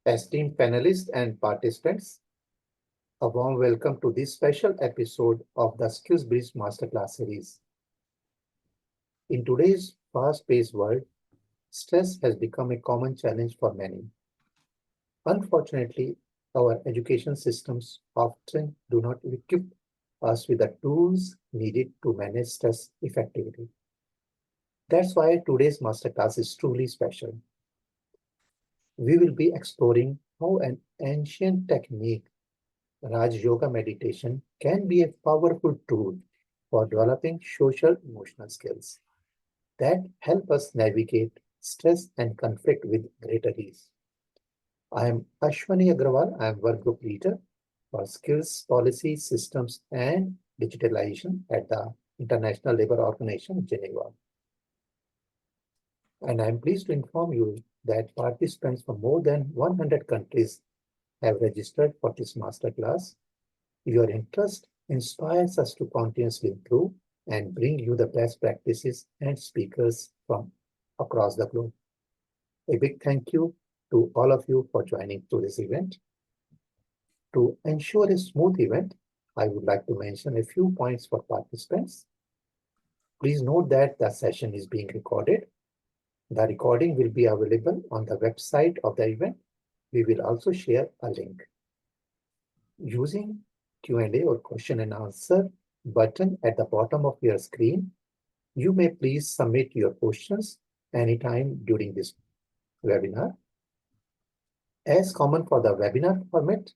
Esteemed panelists and participants, a warm welcome to this special episode of the Skills Bridge Masterclass series. In today's fast-paced world, stress has become a common challenge for many. Unfortunately, our education systems often do not equip us with the tools needed to manage stress effectively. That's why today's masterclass is truly special. We will be exploring how an ancient technique, Raj Yoga meditation, can be a powerful tool for developing social emotional skills that help us navigate stress and conflict with greater ease. I am Ashwani Agrawal. I am Work Group Leader for Skills Policy Systems and Digitalization at the International Labour Organization, Geneva. And I am pleased to inform you that participants from more than 100 countries have registered for this masterclass. Your interest inspires us to continuously improve and bring you the best practices and speakers from across the globe. A big thank you to all of you for joining to this event. To ensure a smooth event, I would like to mention a few points for participants. Please note that the session is being recorded. The recording will be available on the website of the event. We will also share a link. Using Q&A or question and answer button at the bottom of your screen, you may please submit your questions anytime during this webinar. As common for the webinar format,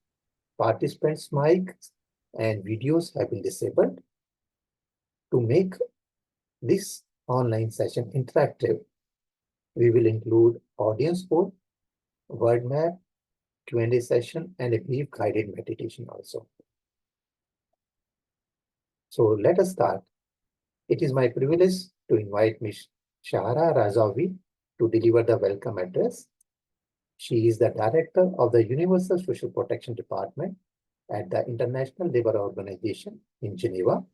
participants' mics and videos have been disabled. To make this online session interactive, we will include audience poll, word map, Q&A session, and a brief guided meditation also. So let us start. It is my privilege to invite Ms. Shahara Razavi to deliver the welcome address. She is the Director of the Universal Social Protection Department at the International Labour Organization in Geneva.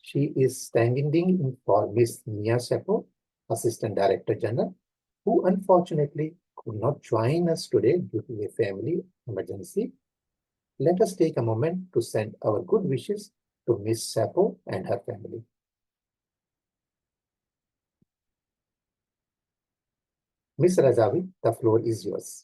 She is standing in for Ms. Mia Seppo, Assistant Director General, who unfortunately could not join us today due to a family emergency. Let us take a moment to send our good wishes to Ms. Seppo and her family. Ms. Razavi, the floor is yours.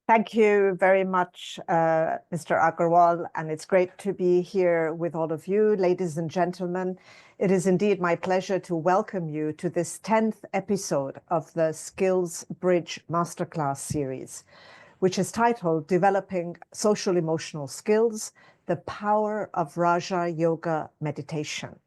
Thank you very much, Mr. Agarwal, and it's great to be here with all of you, ladies and gentlemen. It is indeed my pleasure to welcome you to this 10th episode of the Skills Bridge Masterclass series, which is titled Developing Social Emotional Skills, the Power of Raja Yoga Meditation.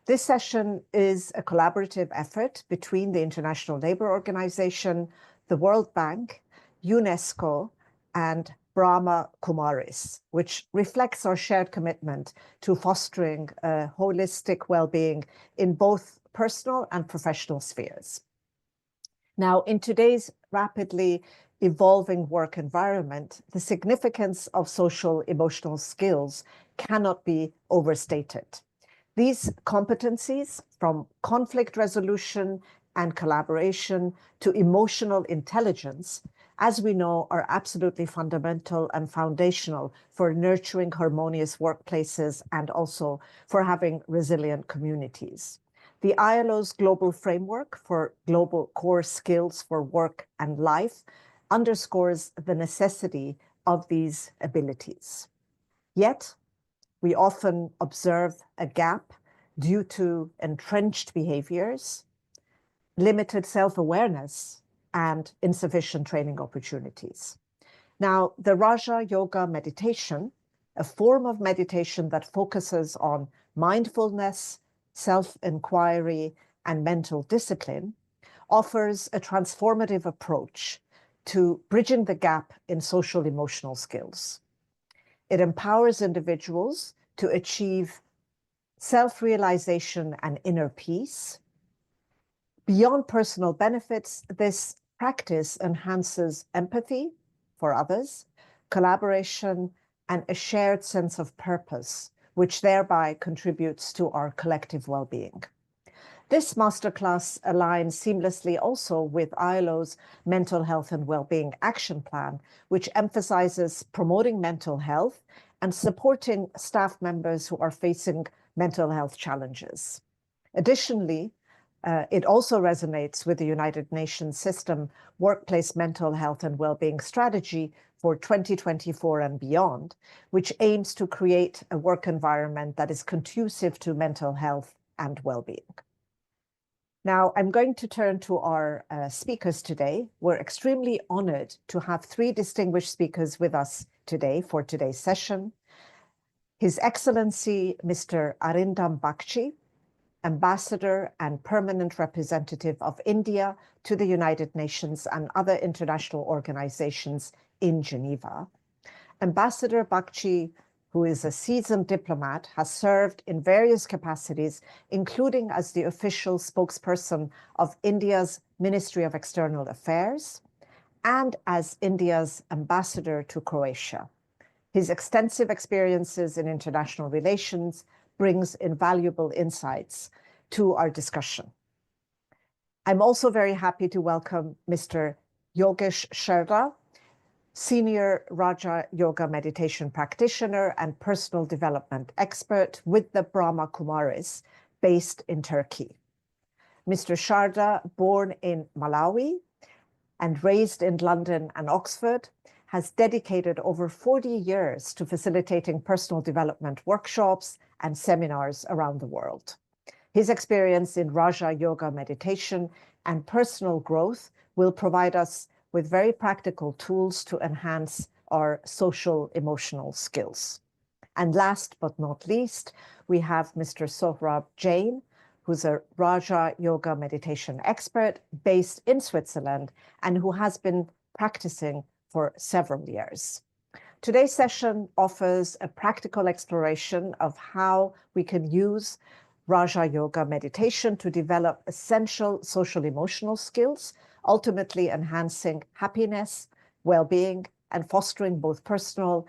This session is a collaborative effort between the International Labour Organization, the World Bank, UNESCO, and Brahma Kumaris, which reflects our shared commitment to fostering holistic well-being in both personal and professional spheres. Now, in today's rapidly evolving work environment, the significance of social emotional skills cannot be overstated. These competencies, from conflict resolution and collaboration to emotional intelligence, as we know, are absolutely fundamental and foundational for nurturing harmonious workplaces and also for having resilient communities. The ILO's Global Framework for Global Core Skills for Work and Life underscores the necessity of these abilities. Yet, we often observe a gap due to entrenched behaviors, limited self-awareness, and insufficient training opportunities. Now, the Raja Yoga meditation, a form of meditation that focuses on mindfulness, self-inquiry, and mental discipline, offers a transformative approach to bridging the gap in social emotional skills. It empowers individuals to achieve self-realization and inner peace. Beyond personal benefits, this practice enhances empathy for others, collaboration, and a shared sense of purpose, which thereby contributes to our collective well-being. This masterclass aligns seamlessly also with ILO's Mental Health and Wellbeing Action Plan, which emphasizes promoting mental health and supporting staff members who are facing mental health challenges. Additionally, it also resonates with the United Nations System Workplace Mental Health and Wellbeing Strategy for 2024 and beyond, which aims to create a work environment that is conducive to mental health and well-being. Now, I'm going to turn to our speakers today. We're extremely honored to have three distinguished speakers with us today for today's session. His Excellency, Mr. Arindam Bagchi, Ambassador and Permanent Representative of India to the United Nations and other international organizations in Geneva. Ambassador Bagchi, who is a seasoned diplomat, has served in various capacities, including as the official spokesperson of India's Ministry of External Affairs and as India's ambassador to Croatia. His extensive experiences in international relations brings invaluable insights to our discussion. I'm also very happy to welcome Mr. Yogesh Sharda, Senior Raja Yoga Meditation Practitioner and Personal Development Expert with the Brahma Kumaris, based in Turkey. Mr. Sharda, born in Malawi and raised in London and Oxford, has dedicated over 40 years to facilitating personal development workshops and seminars around the world. His experience in Raja Yoga meditation and personal growth will provide us with very practical tools to enhance our social emotional skills. And last but not least, we have Mr. Sohrab Jain, who's a Raja Yoga meditation expert based in Switzerland and who has been practicing for several years. Today's session offers a practical exploration of how we can use Raja Yoga meditation to develop essential social emotional skills, ultimately enhancing happiness, well-being, and fostering both personal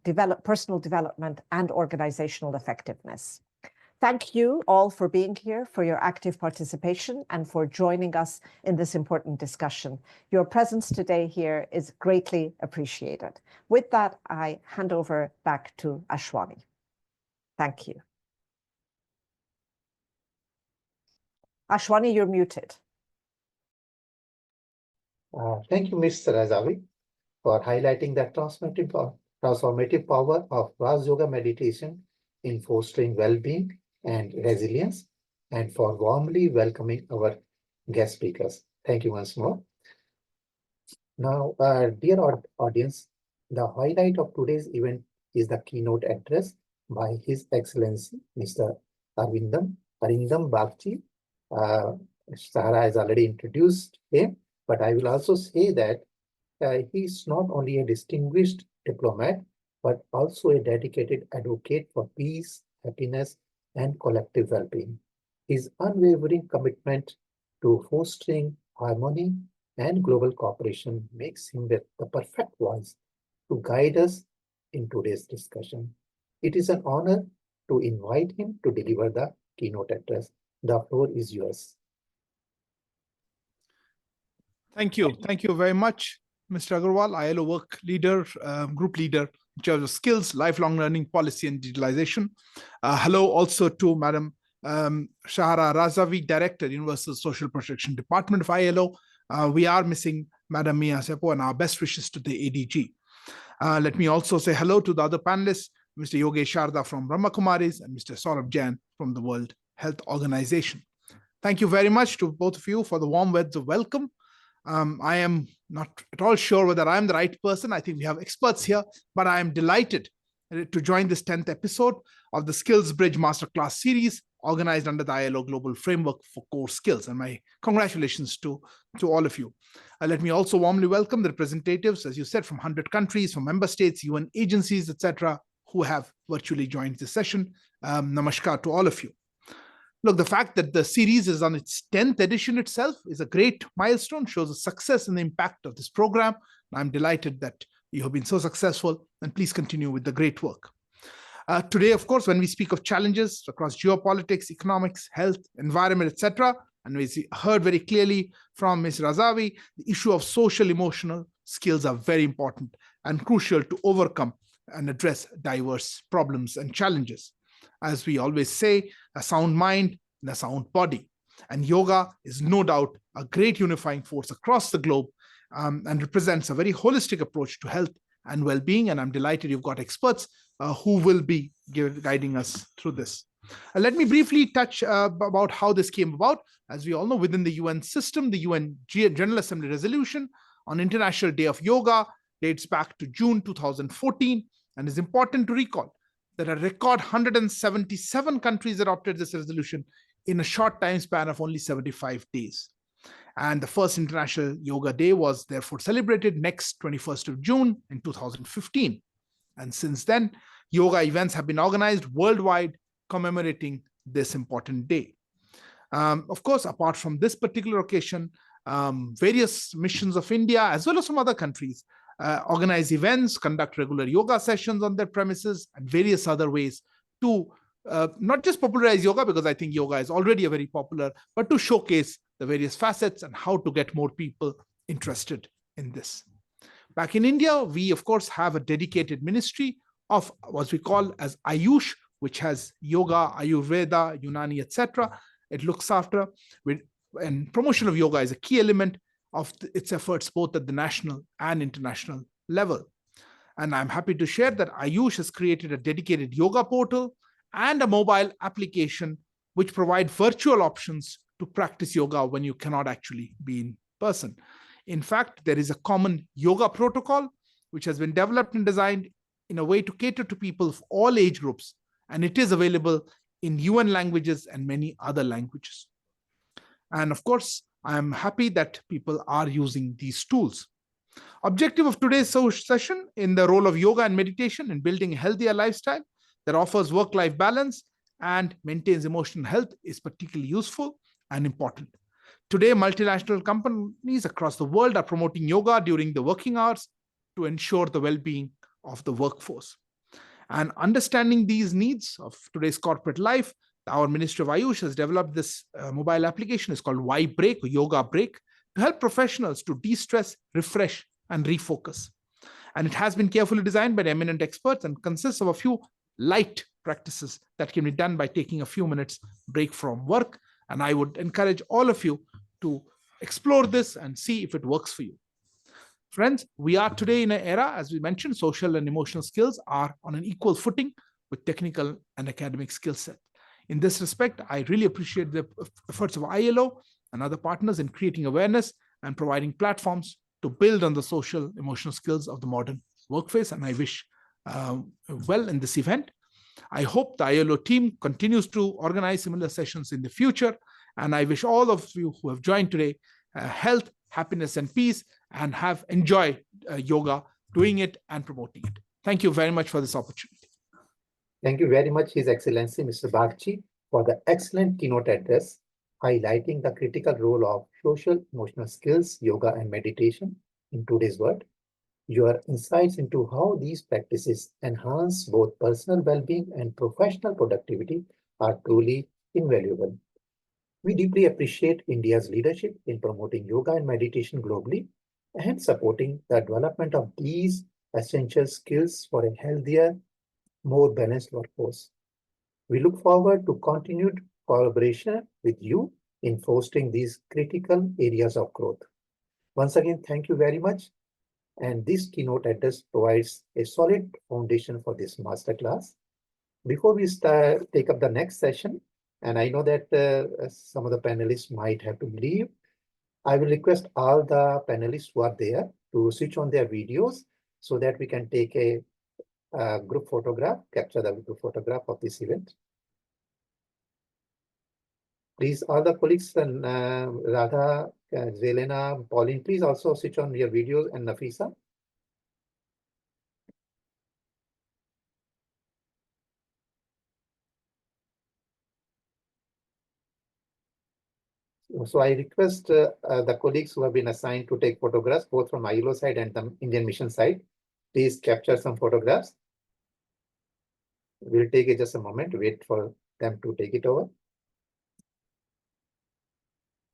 development and organizational effectiveness. Thank you all for being here, for your active participation, and for joining us in this important discussion. Your presence today here is greatly appreciated. With that, I hand over back to Ashwani. Thank you. Ashwani, you're muted. Thank you, Ms. Razavi, for highlighting the transformative power of Raj Yoga meditation in fostering well-being and resilience, and for warmly welcoming our guest speakers. Thank you once more. Now, dear audience, the highlight of today's event is the keynote address by His Excellency, Mr. Arindam Bagchi. Sarah has already introduced him, but I will also say that he is not only a distinguished diplomat, but also a dedicated advocate for peace, happiness, and collective well-being. His unwavering commitment to fostering harmony and global cooperation makes him the perfect voice to guide us in today's discussion. It is an honor to invite him to deliver the keynote address. The floor is yours. Thank you. Thank you very much, Mr. Agarwal, ILO work leader, group leader in charge of skills, lifelong learning policy and digitalization. Hello also to Madam Shahara Razavi, Director, Universal Social Protection Department of ILO. We are missing Madam Mia Seppo, and our best wishes to the ADG. Let me also say hello to the other panelists, Mr. Yogesh Sharda from Brahma Kumaris and Mr. Saurabh Jain from the World Health Organization. Thank you very much to both of you for the warm words of welcome. I am not at all sure whether I am the right person. I think we have experts here, but I am delighted to join this 10th episode of the Skills Bridge Masterclass series organized under the ILO Global Framework for Core Skills. And my congratulations to all of you. Let me also warmly welcome the representatives, as you said, from 100 countries, from member states, UN agencies, etc., who have virtually joined this session. Namaskar to all of you. Look, the fact that the series is on its 10th edition itself is a great milestone, shows the success and the impact of this program. I'm delighted that you have been so successful, and please continue with the great work. Today, of course, when we speak of challenges across geopolitics, economics, health, environment, etc., and we heard very clearly from Ms. Razavi, the issue of social emotional skills are very important and crucial to overcome and address diverse problems and challenges. As we always say, a sound mind and a sound body. And yoga is no doubt a great unifying force across the globe and represents a very holistic approach to health and well-being. And I'm delighted you've got experts who will be guiding us through this. Let me briefly touch about how this came about. As we all know, within the UN system, the UN General Assembly resolution on International Day of Yoga dates back to June 2014, and is important to recall that a record 177 countries adopted this resolution in a short time span of only 75 days. And the first International Yoga Day was therefore celebrated next 21st of June in 2015. And since then, yoga events have been organized worldwide commemorating this important day. Of course, apart from this particular occasion, various missions of India, as well as from other countries, organize events, conduct regular yoga sessions on their premises, and various other ways to not just popularize yoga, because I think yoga is already a very popular, but to showcase the various facets and how to get more people interested in this. Back in India, we of course have a dedicated ministry of what we call as Ayush, which has yoga, Ayurveda, Unani, etc. It looks after, and promotion of yoga is a key element of its efforts both at the national and international level. And I'm happy to share that Ayush has created a dedicated yoga portal and a mobile application which provide virtual options to practice yoga when you cannot actually be in person. In fact, there is a common yoga protocol which has been developed and designed in a way to cater to people of all age groups, and it is available in UN languages and many other languages. And of course, I am happy that people are using these tools. Objective of today's session in the role of yoga and meditation in building a healthier lifestyle that offers work-life balance and maintains emotional health is particularly useful and important. Today, multinational companies across the world are promoting yoga during the working hours to ensure the well-being of the workforce. And understanding these needs of today's corporate life, our Ministry of Ayush has developed this mobile application. It's called Y Break, or Yoga Break, to help professionals to de-stress, refresh, and refocus. And it has been carefully designed by eminent experts and consists of a few light practices that can be done by taking a few minutes break from work. And I would encourage all of you to explore this and see if it works for you. Friends, we are today in an era, as we mentioned, social and emotional skills are on an equal footing with technical and academic skill set. In this respect, I really appreciate the efforts of ILO and other partners in creating awareness and providing platforms to build on the social emotional skills of the modern workplace. And I wish well in this event. I hope the ILO team continues to organize similar sessions in the future. And I wish all of you who have joined today health, happiness, and peace, and have enjoyed yoga, doing it and promoting it. Thank you very much for this opportunity. Thank you very much, His Excellency Mr. Bagchi, for the excellent keynote address, highlighting the critical role of social emotional skills, yoga, and meditation in today's world. Your insights into how these practices enhance both personal well-being and professional productivity are truly invaluable. We deeply appreciate India's leadership in promoting yoga and meditation globally and supporting the development of these essential skills for a healthier, more balanced workforce. We look forward to continued collaboration with you in fostering these critical areas of growth. Once again, thank you very much. And this keynote address provides a solid foundation for this masterclass. Before we take up the next session, and I know that some of the panelists might have to leave, I will request all the panelists who are there to switch on their videos so that we can take a group photograph, capture the group photograph of this event. Please, all the colleagues, and Radha, Zelena, Pauline, please also switch on your videos, and Nafisa. So I request the colleagues who have been assigned to take photographs, both from ILO side and the Indian mission side, please capture some photographs. We'll take it just a moment, wait for them to take it over.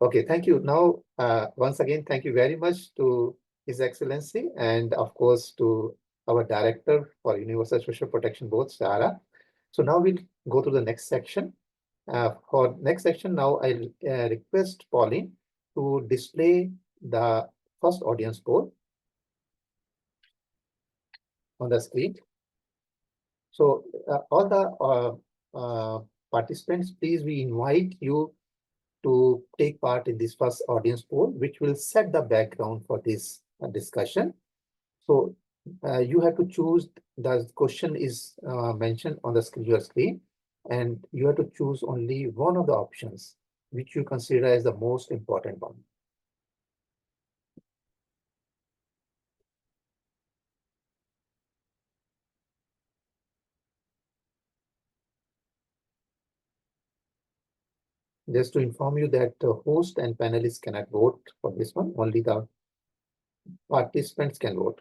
Okay, thank you. Now, once again, thank you very much to His Excellency and of course to our Director for Universal Social Protection Board, Sarah. So now we'll go to the next section. For next section, now I'll request Pauline to display the first audience poll on the screen. So all the participants, please, we invite you to take part in this first audience poll, which will set the background for this discussion. So you have to choose, the question is mentioned on the screen, your screen, and you have to choose only one of the options, which you consider as the most important one. Just to inform you that the host and panelists cannot vote for this one, only the participants can vote.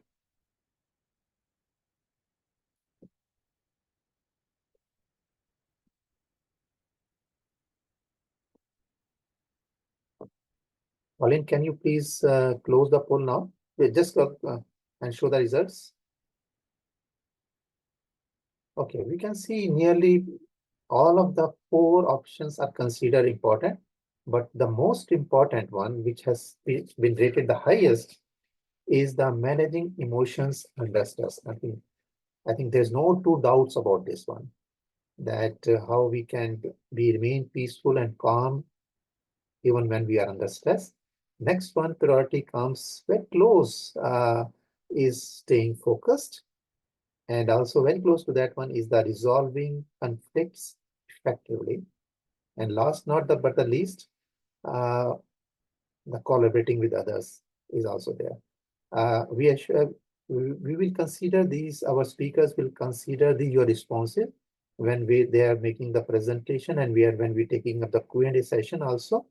Pauline, can you please close the poll now? Just and show the results. Okay, we can see nearly all of the 4 options are considered important, but the most important one, which has been rated the highest, is the managing emotions under stress. I think there's no two doubts about this one, that how we can remain peaceful and calm even when we are under stress. Next one priority comes very close, is staying focused. And also very close to that one is the resolving conflicts effectively. And last but not the least, the collaborating with others is also there. We will consider these, our speakers will consider your responses when they are making the presentation, and when we're taking up the Q&A session also.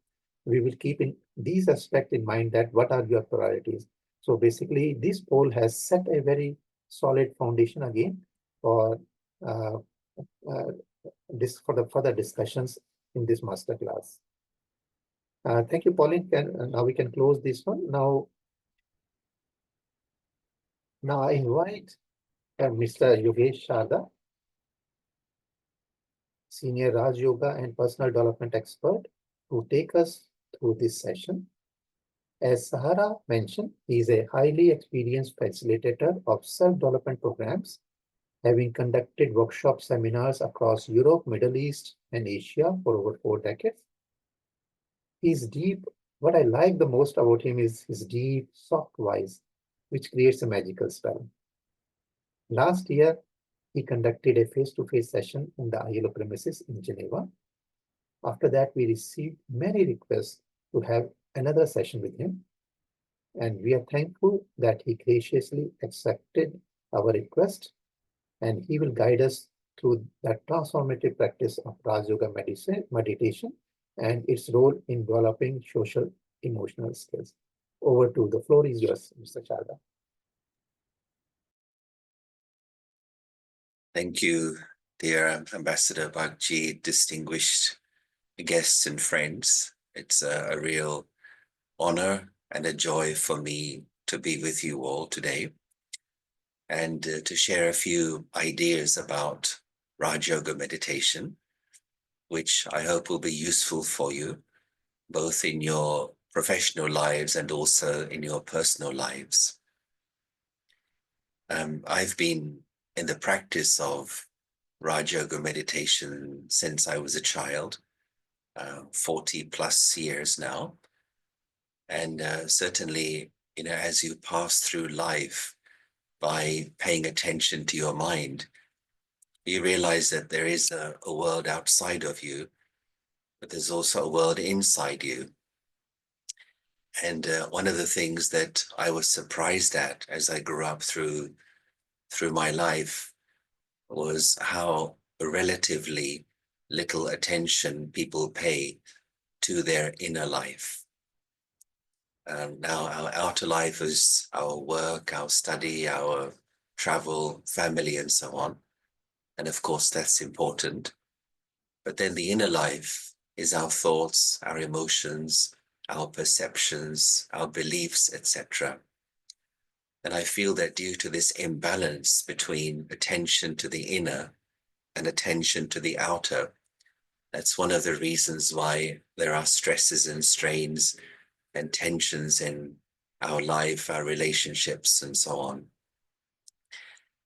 We will keep in these aspects in mind, that what are your priorities. So basically, this poll has set a very solid foundation again for the further discussions in this masterclass. Thank you, Pauline. Now we can close this one. Now I invite Mr. Yogesh Sharda, Senior Raj Yoga and Personal Development Expert, to take us through this session. As Sahara mentioned, he is a highly experienced facilitator of self-development programs, having conducted workshop seminars across Europe, Middle East, and Asia for over 4 decades. What I like the most about him is his deep, soft voice, which creates a magical spell. Last year, he conducted a face-to-face session in the ILO premises in Geneva. After that, we received many requests to have another session with him, and we are thankful that he graciously accepted our request, and he will guide us through the transformative practice of Raj Yoga meditation and its role in developing social emotional skills. Over to the floor is yours, Mr. Sharda. Thank you, dear Ambassador Bagji, distinguished guests and friends. It's a real honor and a joy for me to be with you all today and to share a few ideas about Raj Yoga meditation, which I hope will be useful for you, both in your professional lives and also in your personal lives. I've been in the practice of Raj Yoga meditation since I was a child, 40 plus years now. And certainly, as you pass through life, by paying attention to your mind, you realize that there is a world outside of you, but there's also a world inside you. And one of the things that I was surprised at as I grew up through my life was how relatively little attention people pay to their inner life. Now our outer life is our work, our study, our travel, family, and so on. And of course, that's important. But then the inner life is our thoughts, our emotions, our perceptions, our beliefs, etc. And I feel that due to this imbalance between attention to the inner and attention to the outer, that's one of the reasons why there are stresses and strains and tensions in our life, our relationships, and so on.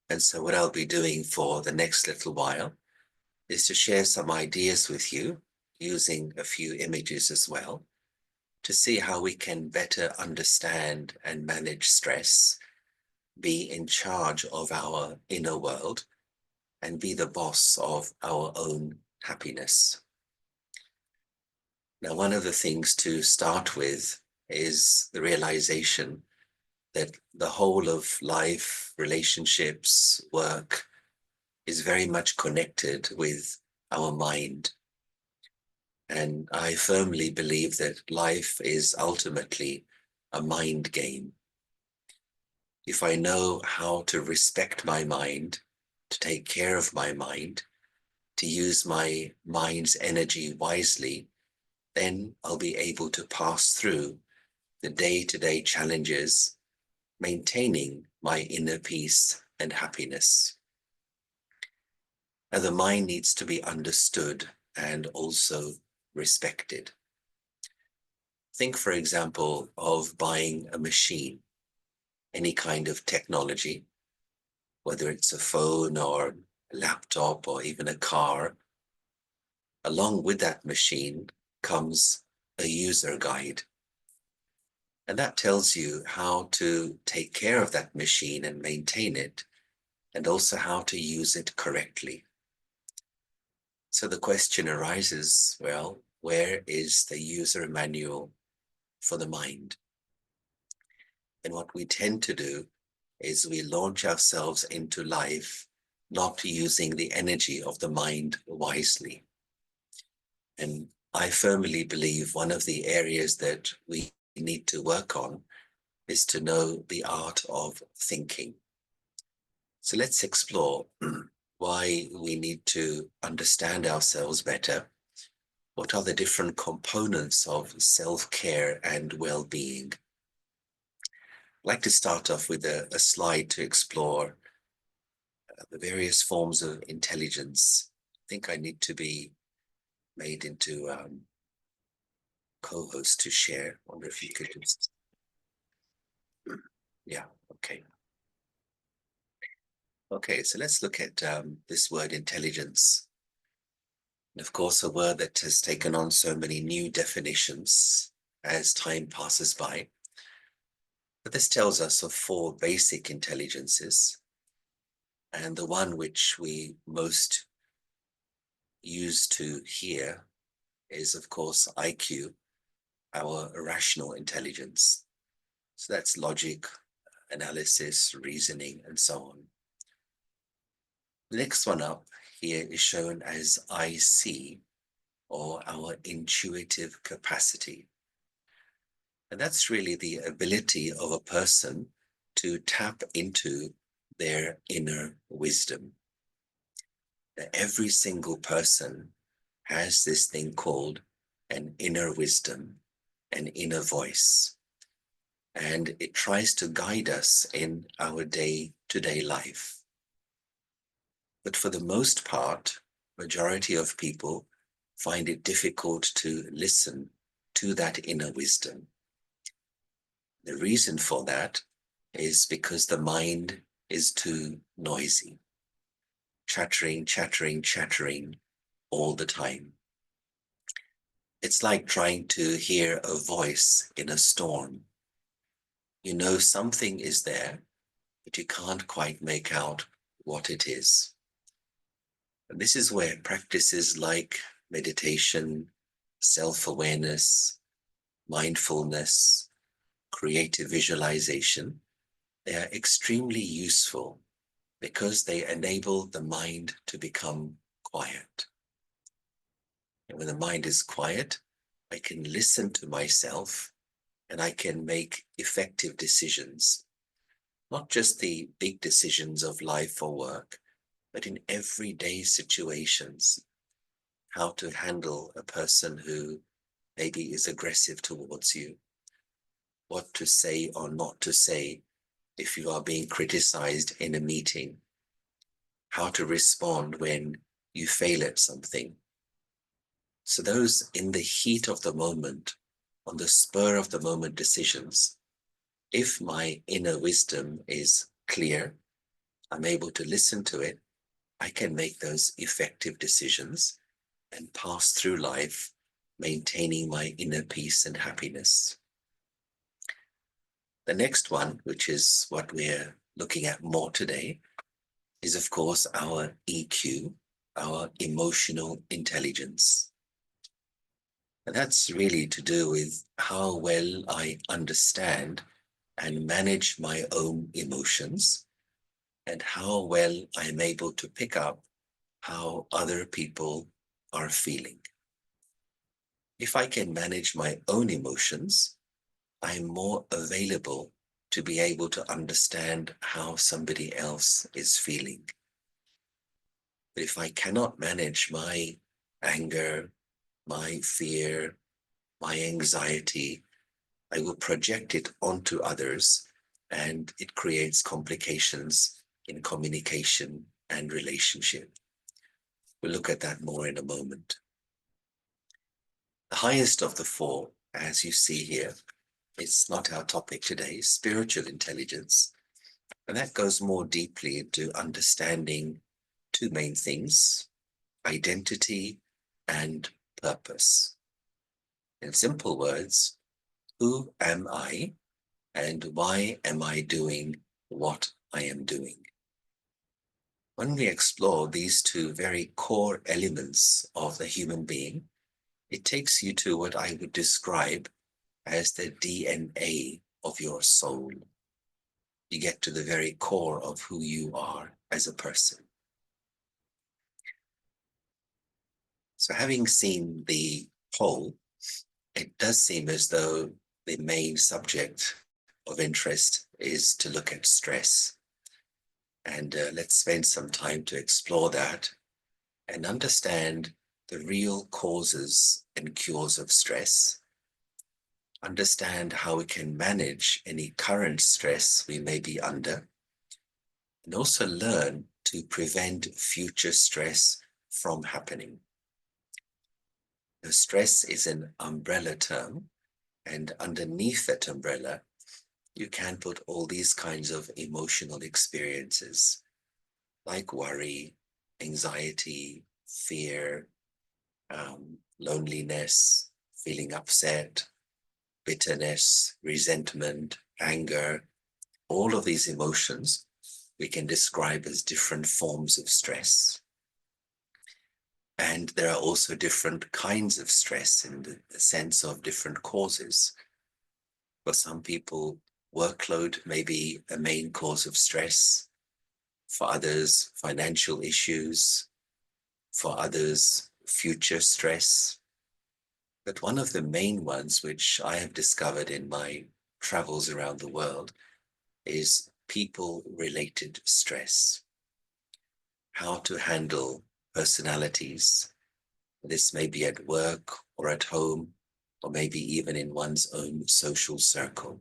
And so what I'll be doing for the next little while is to share some ideas with you, using a few images as well, to see how we can better understand and manage stress, be in charge of our inner world, and be the boss of our own happiness. Now, one of the things to start with is the realization that the whole of life, relationships, work is very much connected with our mind. And I firmly believe that life is ultimately a mind game. If I know how to respect my mind, to take care of my mind, to use my mind's energy wisely, then I'll be able to pass through the day-to-day challenges, maintaining my inner peace and happiness. Now, the mind needs to be understood and also respected. Think, for example, of buying a machine, any kind of technology, whether it's a phone or a laptop or even a car. Along with that machine comes a user guide. And that tells you how to take care of that machine and maintain it, and also how to use it correctly. So the question arises, well, where is the user manual for the mind? And what we tend to do is we launch ourselves into life not using the energy of the mind wisely. And I firmly believe one of the areas that we need to work on is to know the art of thinking. So let's explore why we need to understand ourselves better. What are the different components of self-care and well-being? I'd like to start off with a slide to explore the various forms of intelligence. I think I need to be made into co-host to share. I wonder if you could just, yeah, okay. Okay, so let's look at this word intelligence. And of course, a word that has taken on so many new definitions as time passes by. But this tells us of 4 basic intelligences. And the one which we most use to hear is, of course, IQ, our rational intelligence. So that's logic, analysis, reasoning, and so on. The next one up here is shown as IC, or our intuitive capacity. And that's really the ability of a person to tap into their inner wisdom. Now, every single person has this thing called an inner wisdom, an inner voice. And it tries to guide us in our day-to-day life. But for the most part, majority of people find it difficult to listen to that inner wisdom. The reason for that is because the mind is too noisy, chattering, chattering, chattering all the time. It's like trying to hear a voice in a storm. You know something is there, but you can't quite make out what it is. And this is where practices like meditation, self-awareness, mindfulness, creative visualization, they are extremely useful because they enable the mind to become quiet. And when the mind is quiet, I can listen to myself and I can make effective decisions, not just the big decisions of life or work, but in everyday situations, how to handle a person who maybe is aggressive towards you, what to say or not to say if you are being criticized in a meeting, how to respond when you fail at something. So those in the heat of the moment, on the spur of the moment decisions, if my inner wisdom is clear, I'm able to listen to it, I can make those effective decisions and pass through life maintaining my inner peace and happiness. The next one, which is what we're looking at more today, is of course our EQ, our emotional intelligence. And that's really to do with how well I understand and manage my own emotions, and how well I'm able to pick up how other people are feeling. If I can manage my own emotions, I'm more available to be able to understand how somebody else is feeling. But if I cannot manage my anger, my fear, my anxiety, I will project it onto others, and it creates complications in communication and relationship. We'll look at that more in a moment. The highest of the four, as you see here, it's not our topic today, spiritual intelligence. And that goes more deeply into understanding two main things, identity and purpose. In simple words, who am I and why am I doing what I am doing? When we explore these two very core elements of the human being, it takes you to what I would describe as the DNA of your soul. You get to the very core of who you are as a person. So having seen the whole, it does seem as though the main subject of interest is to look at stress. And let's spend some time to explore that and understand the real causes and cures of stress, understand how we can manage any current stress we may be under, and also learn to prevent future stress from happening. The stress is an umbrella term, and underneath that umbrella, you can put all these kinds of emotional experiences like worry, anxiety, fear, loneliness, feeling upset, bitterness, resentment, anger. All of these emotions we can describe as different forms of stress. And there are also different kinds of stress in the sense of different causes. For some people, workload may be a main cause of stress. For others, financial issues. For others, future stress. But one of the main ones which I have discovered in my travels around the world is people-related stress. How to handle personalities. This may be at work or at home, or maybe even in one's own social circle.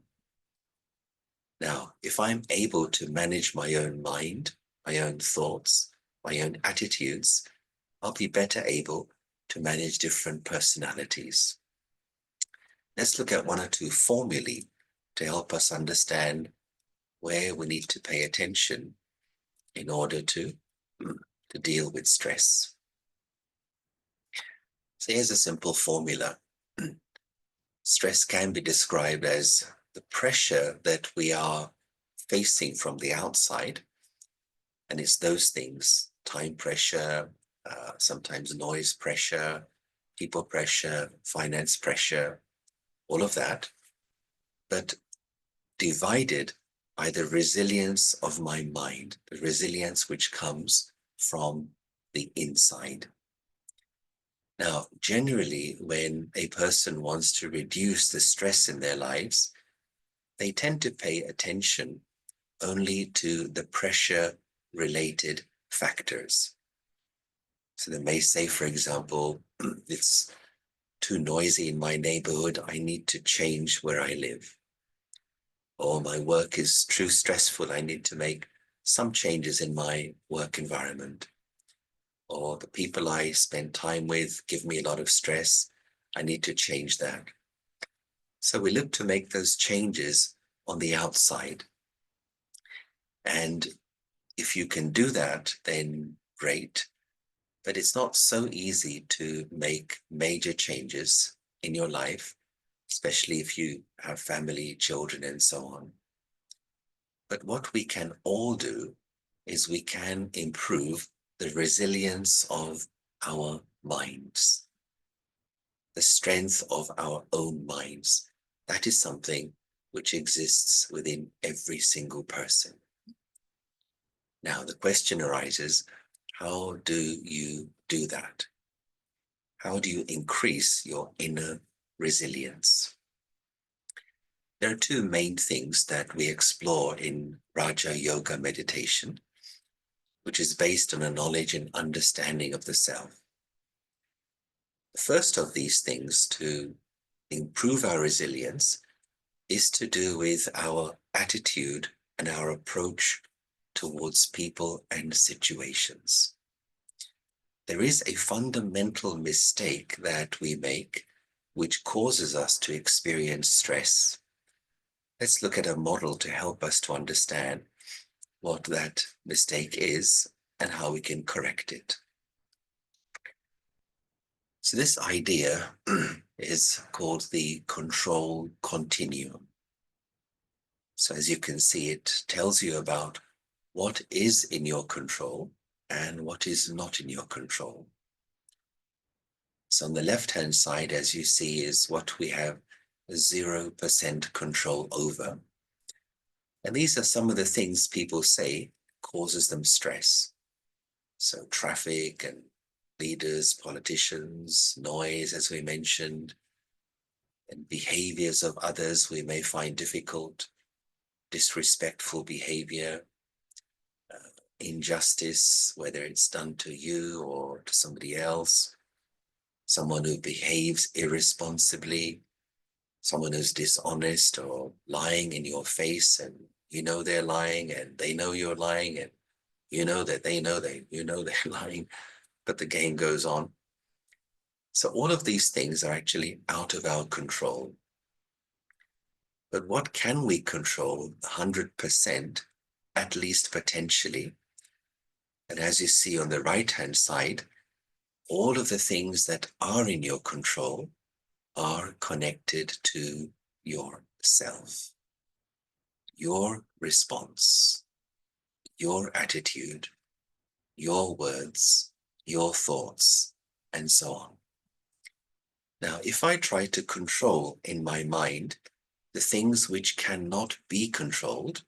Now, if I'm able to manage my own mind, my own thoughts, my own attitudes, I'll be better able to manage different personalities. Let's look at one or two formulae to help us understand where we need to pay attention in order to deal with stress. So here's a simple formula. Stress can be described as the pressure that we are facing from the outside. And it's those things, time pressure, sometimes noise pressure, people pressure, finance pressure, all of that, but divided by the resilience of my mind, the resilience which comes from the inside. Now, generally, when a person wants to reduce the stress in their lives, they tend to pay attention only to the pressure related factors. So they may say, for example, it's too noisy in my neighborhood, I need to change where I live. Or my work is too stressful, I need to make some changes in my work environment. Or the people I spend time with give me a lot of stress, I need to change that. So we look to make those changes on the outside. And if you can do that, then great. But it's not so easy to make major changes in your life, especially if you have family, children, and so on. But what we can all do is we can improve the resilience of our minds, the strength of our own minds. That is something which exists within every single person. Now, the question arises, how do you do that? How do you increase your inner resilience? There are two main things that we explore in Raja Yoga meditation, which is based on a knowledge and understanding of the self. The first of these things to improve our resilience is to do with our attitude and our approach towards people and situations. There is a fundamental mistake that we make which causes us to experience stress. Let's look at a model to help us to understand what that mistake is and how we can correct it. So this idea is called the control continuum. So as you can see, it tells you about what is in your control and what is not in your control. So on the left-hand side, as you see, is what we have 0% control over. And these are some of the things people say causes them stress. So traffic and leaders, politicians, noise, as we mentioned, and behaviors of others we may find difficult, disrespectful behavior, injustice, whether it's done to you or to somebody else, someone who behaves irresponsibly, someone who's dishonest or lying in your face, and you know they're lying and they know you're lying, and you know that they know they're lying, but the game goes on. So all of these things are actually out of our control. But what can we control 100%, at least potentially? And as you see on the right-hand side, all of the things that are in your control are connected to yourself, your response, your attitude, your words, your thoughts, and so on. Now, if I try to control in my mind the things which cannot be controlled,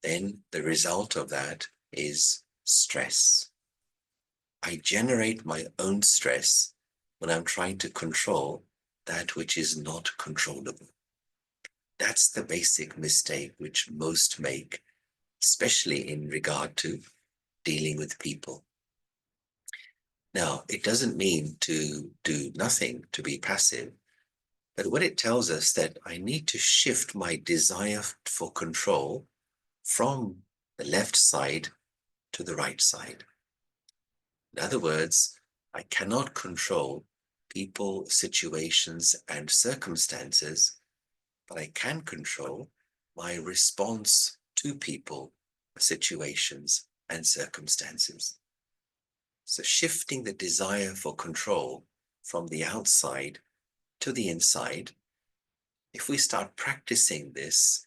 then the result of that is stress. I generate my own stress when I'm trying to control that which is not controllable. That's the basic mistake which most make, especially in regard to dealing with people. Now, it doesn't mean to do nothing, to be passive, but what it tells us that I need to shift my desire for control from the left side to the right side. In other words, I cannot control people, situations, and circumstances, but I can control my response to people, situations, and circumstances. So shifting the desire for control from the outside to the inside, if we start practicing this,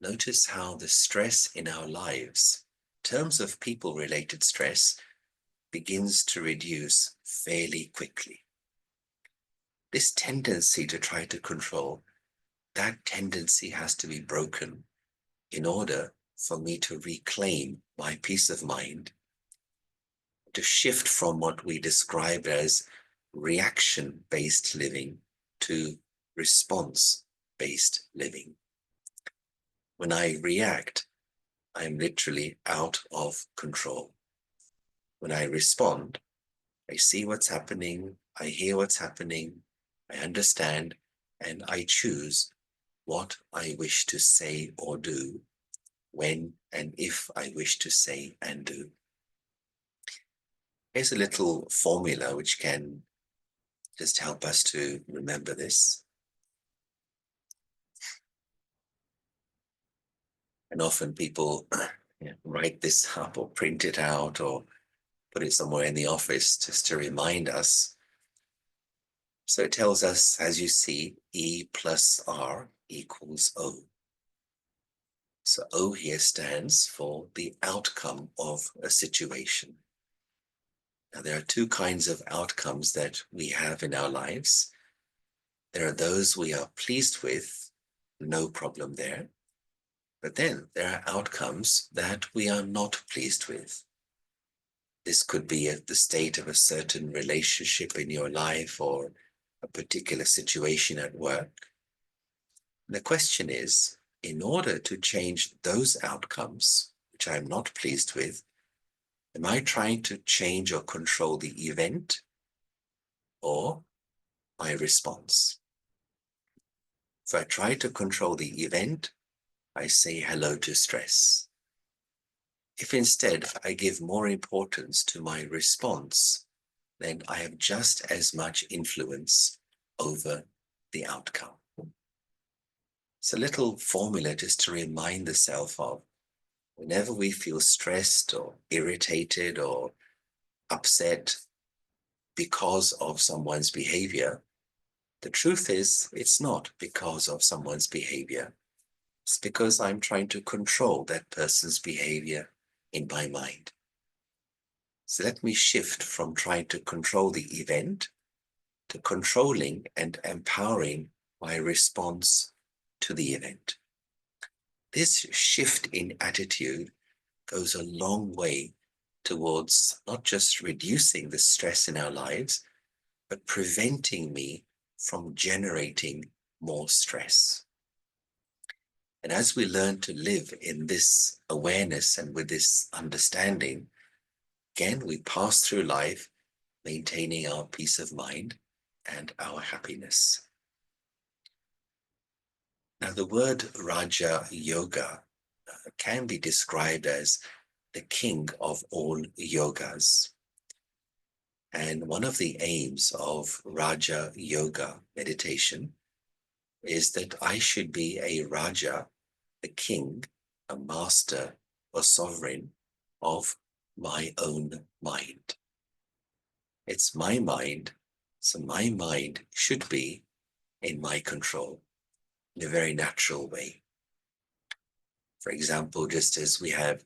notice how the stress in our lives, in terms of people-related stress, begins to reduce fairly quickly. This tendency to try to control, that tendency has to be broken in order for me to reclaim my peace of mind, to shift from what we describe as reaction-based living to response-based living. When I react, I'm literally out of control. when I respond, I see what's happening, I hear what's happening, I understand, and I choose what I wish to say or do, when and if I wish to say and do. Here's a little formula which can just help us to remember this. And often people write this up or print it out or put it somewhere in the office just to remind us. So it tells us, as you see, E plus R equals O. So O here stands for the outcome of a situation. Now, there are two kinds of outcomes that we have in our lives. There are those we are pleased with, no problem there. But then there are outcomes that we are not pleased with. This could be the state of a certain relationship in your life or a particular situation at work. The question is, in order to change those outcomes, which I'm not pleased with, am I trying to change or control the event or my response? If I try to control the event, I say hello to stress. If instead I give more importance to my response, then I have just as much influence over the outcome. It's a little formula just to remind the self of whenever we feel stressed or irritated or upset because of someone's behavior, the truth is it's not because of someone's behavior. It's because I'm trying to control that person's behavior in my mind. So let me shift from trying to control the event to controlling and empowering my response to the event. This shift in attitude goes a long way towards not just reducing the stress in our lives, but preventing me from generating more stress. And as we learn to live in this awareness and with this understanding, again, we pass through life maintaining our peace of mind and our happiness. Now, the word Raja Yoga can be described as the king of all yogas. And one of the aims of Raja Yoga meditation is that I should be a Raja, a king, a master, or sovereign of my own mind. It's my mind, so my mind should be in my control in a very natural way. For example, just as we have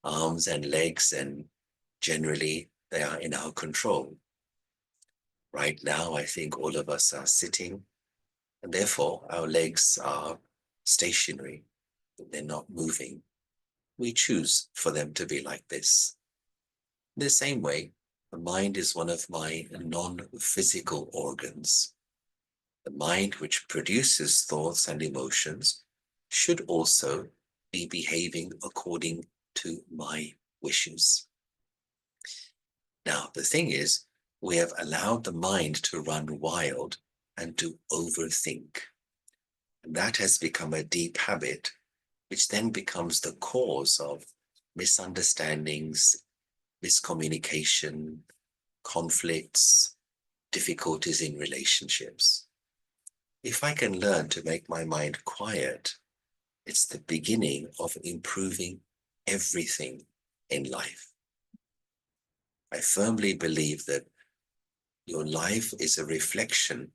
arms and legs, and generally they are in our control. Right now, I think all of us are sitting, and therefore our legs are stationary, they're not moving. We choose for them to be like this. In the same way, the mind is one of my non-physical organs. The mind which produces thoughts and emotions should also be behaving according to my wishes. Now, the thing is, we have allowed the mind to run wild and to overthink. And that has become a deep habit, which then becomes the cause of misunderstandings, miscommunication, conflicts, difficulties in relationships. If I can learn to make my mind quiet, it's the beginning of improving everything in life. I firmly believe that your life is a reflection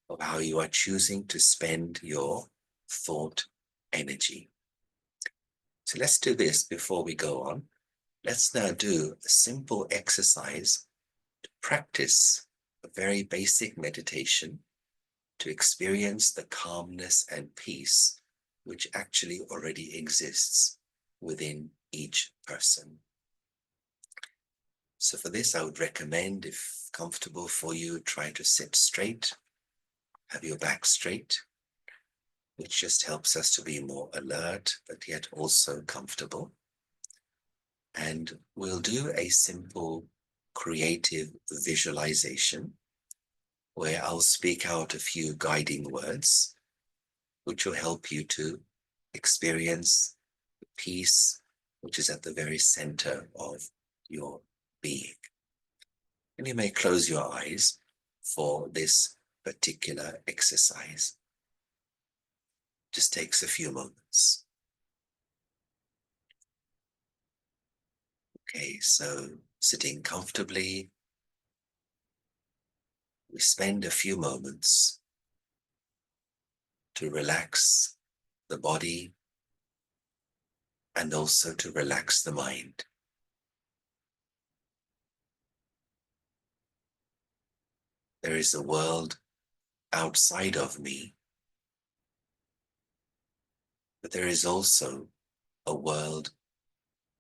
of how you are choosing to spend your thought energy. So let's do this before we go on. Let's now do a simple exercise to practice a very basic meditation to experience the calmness and peace which actually already exists within each person. So for this, I would recommend, if comfortable for you, try to sit straight, have your back straight, which just helps us to be more alert, but yet also comfortable. And we'll do a simple creative visualization where I'll speak out a few guiding words which will help you to experience the peace which is at the very center of your being. And you may close your eyes for this particular exercise. Just takes a few moments. Okay, so sitting comfortably, we spend a few moments to relax the body and also to relax the mind. There is a world outside of me, but there is also a world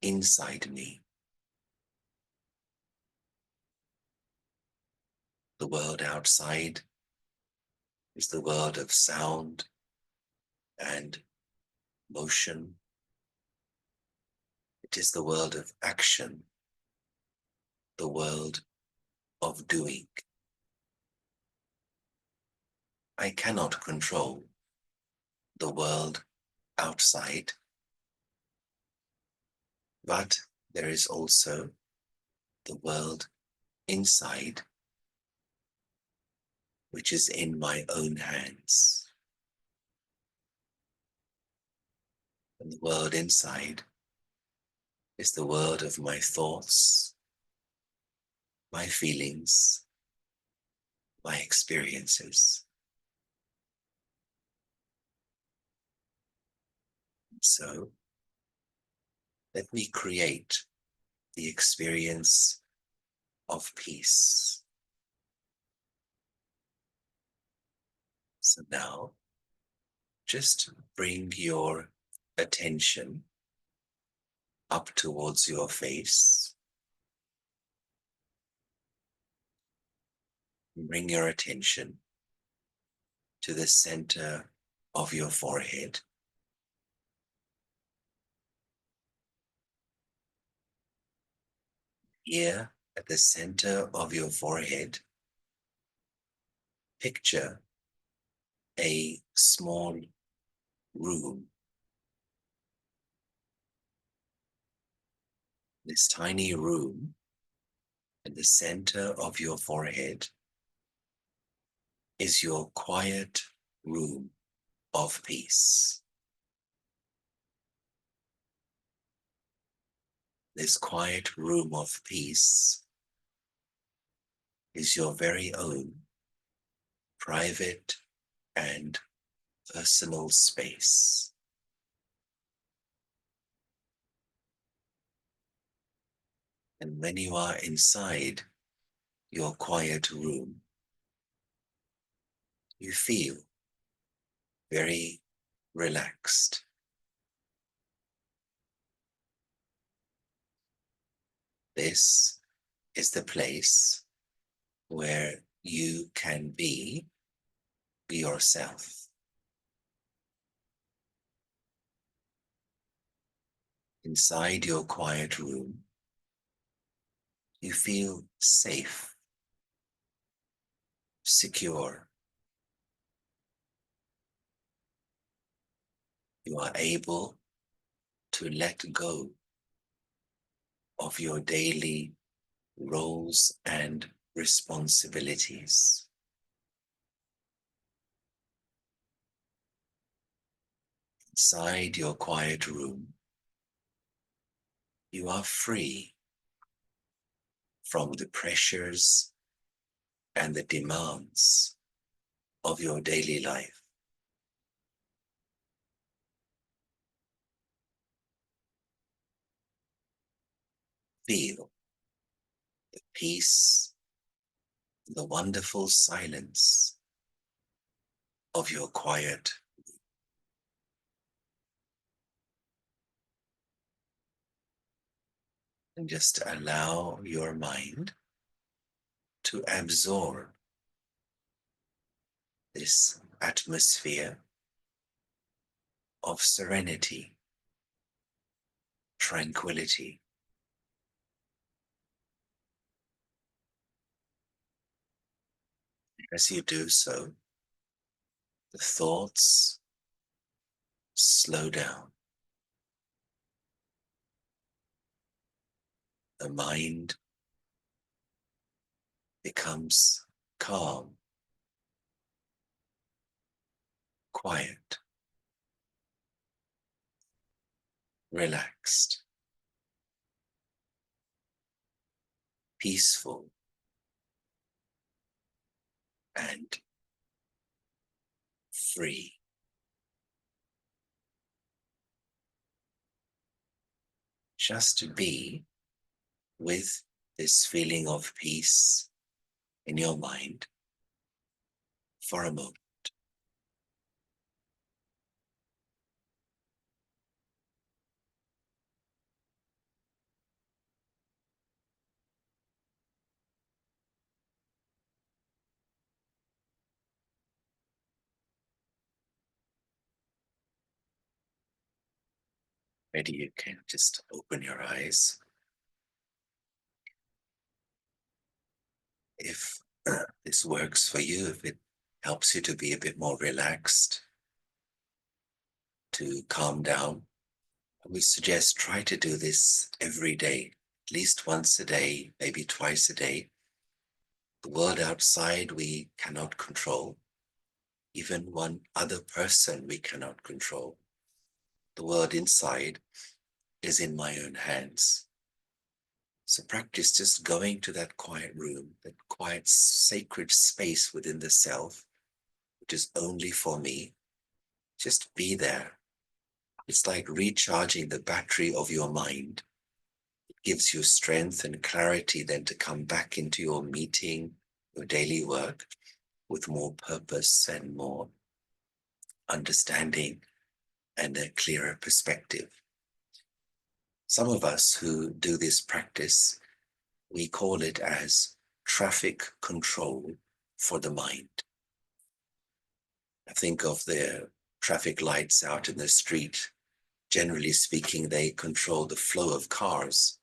inside me. The world outside is the world of sound and motion. It is the world of action, the world of doing. I cannot control the world outside, but there is also the world inside, which is in my own hands. And the world inside is the world of my thoughts, my feelings, my experiences. So let me create the experience of peace. So now, just bring your attention up towards your face. Bring your attention to the center of your forehead. Here at the center of your forehead, picture a small room. This tiny room at the center of your forehead is your quiet room of peace. This quiet room of peace is your very own private and personal space. And when you are inside your quiet room, you feel very relaxed. This is the place where you can be yourself. Inside your quiet room, you feel safe, secure. You are able to let go of your daily roles and responsibilities. Inside your quiet room, you are free from the pressures and the demands of your daily life. Feel the peace, the wonderful silence of your quiet room. And just allow your mind to absorb this atmosphere of serenity, tranquility. As you do so, the thoughts slow down. The mind becomes calm, quiet, relaxed, peaceful, and free. Just to be with this feeling of peace in your mind for a moment. Maybe you can just open your eyes. If this works for you, if it helps you to be a bit more relaxed, to calm down, we suggest try to do this every day, at least once a day, maybe twice a day. The world outside we cannot control. Even one other person we cannot control. The world inside is in my own hands. So practice just going to that quiet room, that quiet sacred space within the self, which is only for me. Just be there. It's like recharging the battery of your mind. It gives you strength and clarity then to come back into your meeting, your daily work with more purpose and more understanding and a clearer perspective. Some of us who do this practice, we call it as traffic control for the mind. I think of the traffic lights out in the street. Generally speaking, they control the flow of cars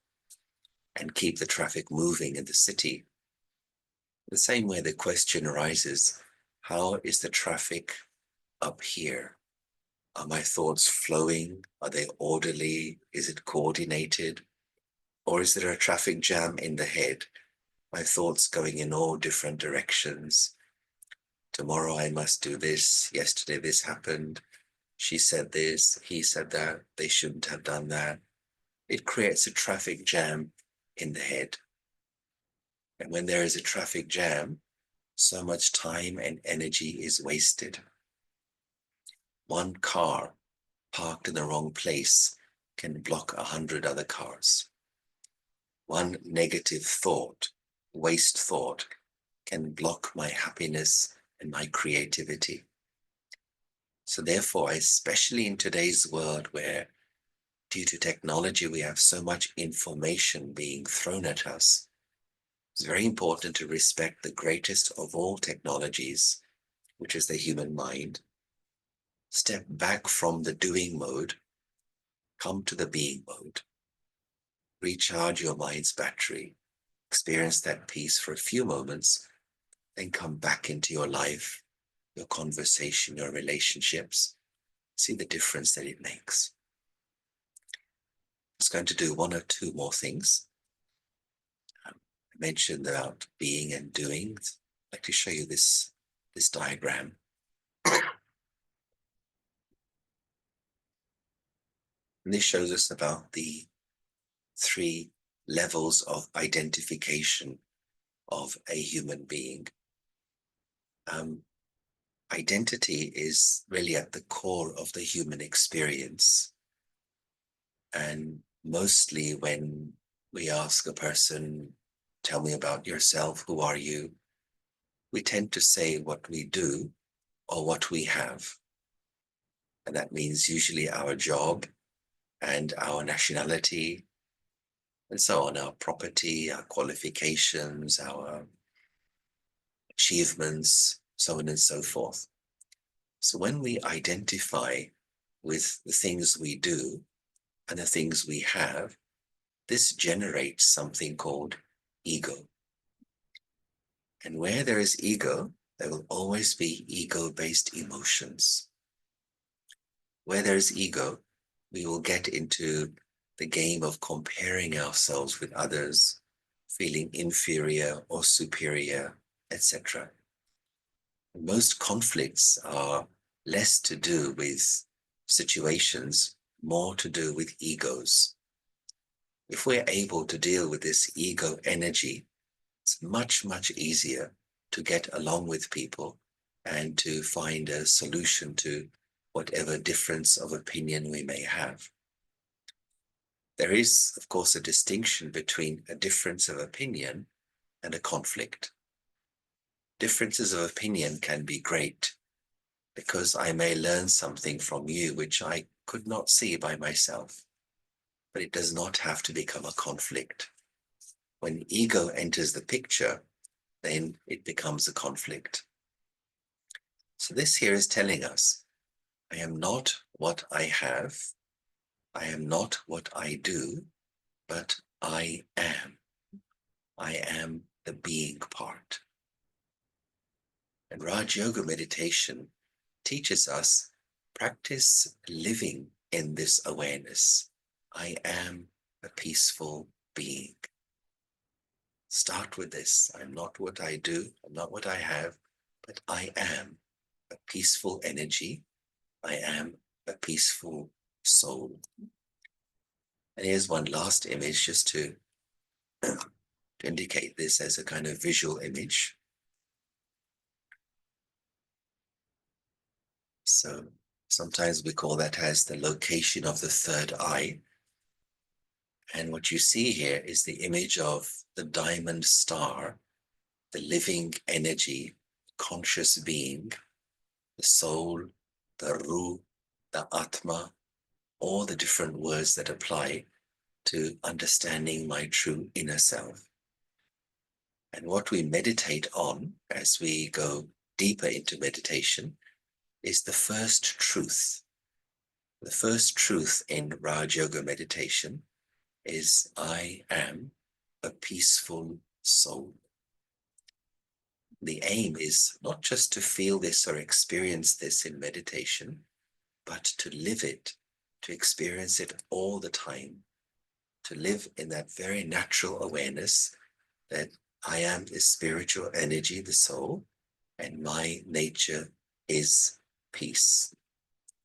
and keep the traffic moving in the city. The same way the question arises, how is the traffic up here? Are my thoughts flowing? Are they orderly? Is it coordinated? Or is there a traffic jam in the head? My thoughts going in all different directions. Tomorrow I must do this. Yesterday this happened. She said this, he said that. They shouldn't have done that. It creates a traffic jam in the head. And when there is a traffic jam, so much time and energy is wasted. One car parked in the wrong place can block 100 other cars. One negative thought, waste thought, can block my happiness and my creativity. So therefore, especially in today's world where due to technology, we have so much information being thrown at us, it's very important to respect the greatest of all technologies, which is the human mind. Step back from the doing mode, come to the being mode. Recharge your mind's battery, experience that peace for a few moments, then come back into your life, your conversation, your relationships. See the difference that it makes. I'm just going to do one or two more things. I mentioned about being and doing. I'd like to show you this diagram. And this shows us about the 3 levels of identification of a human being. Identity is really at the core of the human experience. And mostly when we ask a person, tell me about yourself, who are you? We tend to say what we do or what we have. And that means usually our job and our nationality, and so on, our property, our qualifications, our achievements, so on and so forth. So when we identify with the things we do and the things we have, this generates something called ego. And where there is ego, there will always be ego-based emotions. Where there is ego, we will get into the game of comparing ourselves with others, feeling inferior or superior, etc. Most conflicts are less to do with situations, more to do with egos. If we're able to deal with this ego energy, it's much, much easier to get along with people and to find a solution to whatever difference of opinion we may have. There is, of course, a distinction between a difference of opinion and a conflict. Differences of opinion can be great because I may learn something from you which I could not see by myself, but it does not have to become a conflict. When ego enters the picture, then it becomes a conflict. So this here is telling us, I am not what I have, I am not what I do, but I am. I am the being part. And Raj Yoga meditation teaches us, practice living in this awareness. I am a peaceful being. Start with this. I'm not what I do, I'm not what I have, but I am a peaceful energy. I am a peaceful soul. And here's one last image just to indicate this as a kind of visual image. So sometimes we call that as the location of the third eye. And what you see here is the image of the diamond star, the living energy, conscious being, the soul, the Ruh, the Atma, all the different words that apply to understanding my true inner self. And what we meditate on as we go deeper into meditation is the first truth. The first truth in Raj Yoga meditation is I am a peaceful soul. The aim is not just to feel this or experience this in meditation, but to live it, to experience it all the time, to live in that very natural awareness that I am the spiritual energy, the soul, and my nature is peace.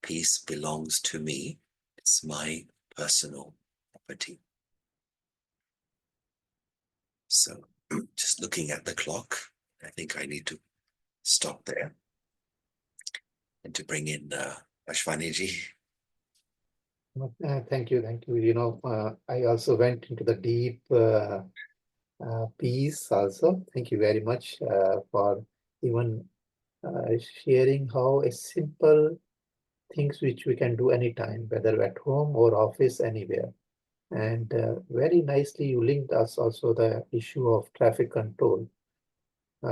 Peace belongs to me. It's my personal property. So just looking at the clock, I think I need to stop there and to bring in Ashwaniji. Thank you, thank you. You know, I also went into the deep piece also. Thank you very much for even sharing how a simple things which we can do anytime, whether at home or office, anywhere. And very nicely you linked us also the issue of traffic control.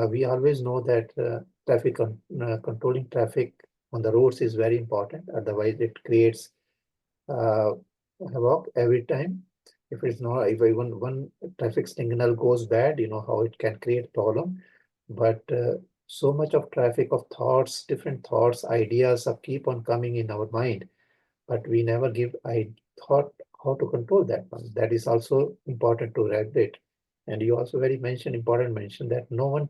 We always know that controlling traffic on the roads is very important. Otherwise, it creates havoc every time. If even one traffic signal goes bad, you know how it can create problem. But so much of traffic of thoughts, different thoughts, ideas keep on coming in our mind, but we never give thought how to control that one. That is also important to regulate. And you also important mention that no one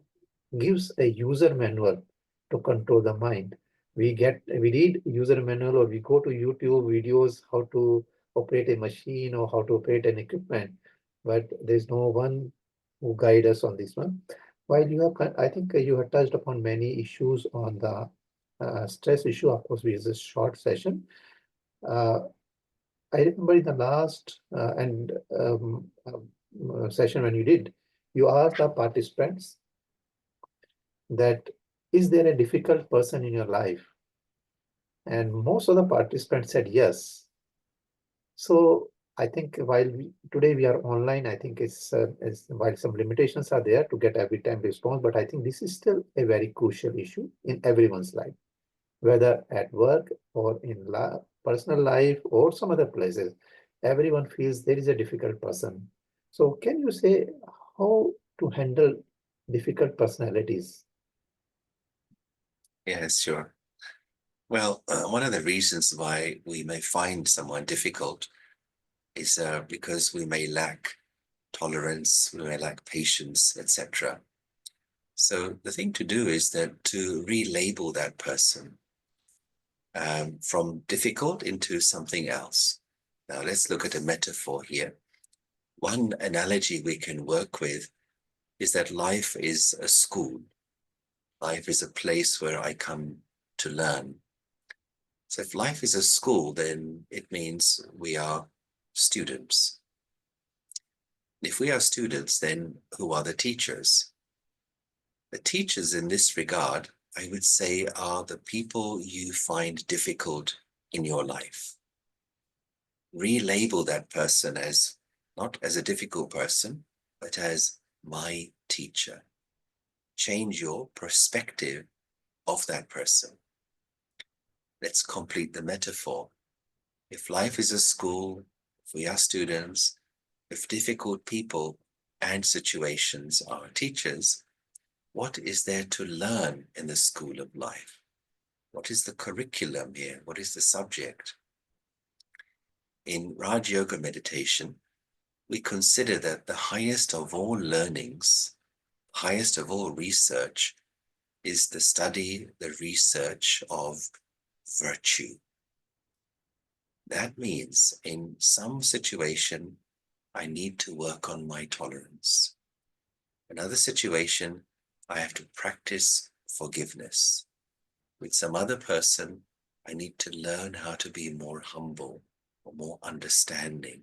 gives a user manual to control the mind. We read user manual or we go to YouTube videos how to operate a machine or how to operate an equipment, but there's no one who guide us on this one. While I think you have touched upon many issues on the stress issue. Of course, we is a short session. I remember in the last session when you asked the participants that, is there a difficult person in your life? And most of the participants said yes. So I think today we are online, I think while some limitations are there to get every time response, but I think this is still a very crucial issue in everyone's life, whether at work or in personal life or some other places. Everyone feels there is a difficult person. So can you say how to handle difficult personalities? Yes, sure. Well, one of the reasons why we may find someone difficult is because we may lack tolerance, we may lack patience, etc. So the thing to do is that to relabel that person from difficult into something else. Now let's look at a metaphor here. One analogy we can work with is that life is a school. Life is a place where I come to learn. So if life is a school, then it means we are students. If we are students, then who are the teachers? The teachers in this regard, I would say, are the people you find difficult in your life. Relabel that person as not as a difficult person, but as my teacher. Change your perspective of that person. Let's complete the metaphor. If life is a school, if we are students, if difficult people and situations are teachers, what is there to learn in the school of life? What is the curriculum here? What is the subject? In Raj Yoga meditation, we consider that the highest of all learnings, highest of all research, is the study, the research of virtue. That means in some situation, I need to work on my tolerance. Another situation, I have to practice forgiveness. With some other person, I need to learn how to be more humble or more understanding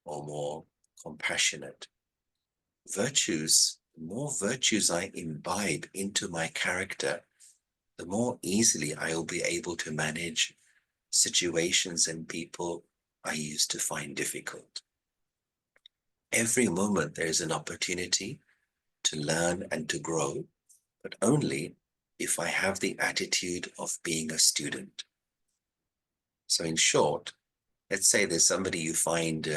or more compassionate. Virtues, the more virtues I imbibe into my character, the more easily I will be able to manage situations and people I used to find difficult. Every moment there is an opportunity to learn and to grow, but only if I have the attitude of being a student. So in short, let's say there's somebody you find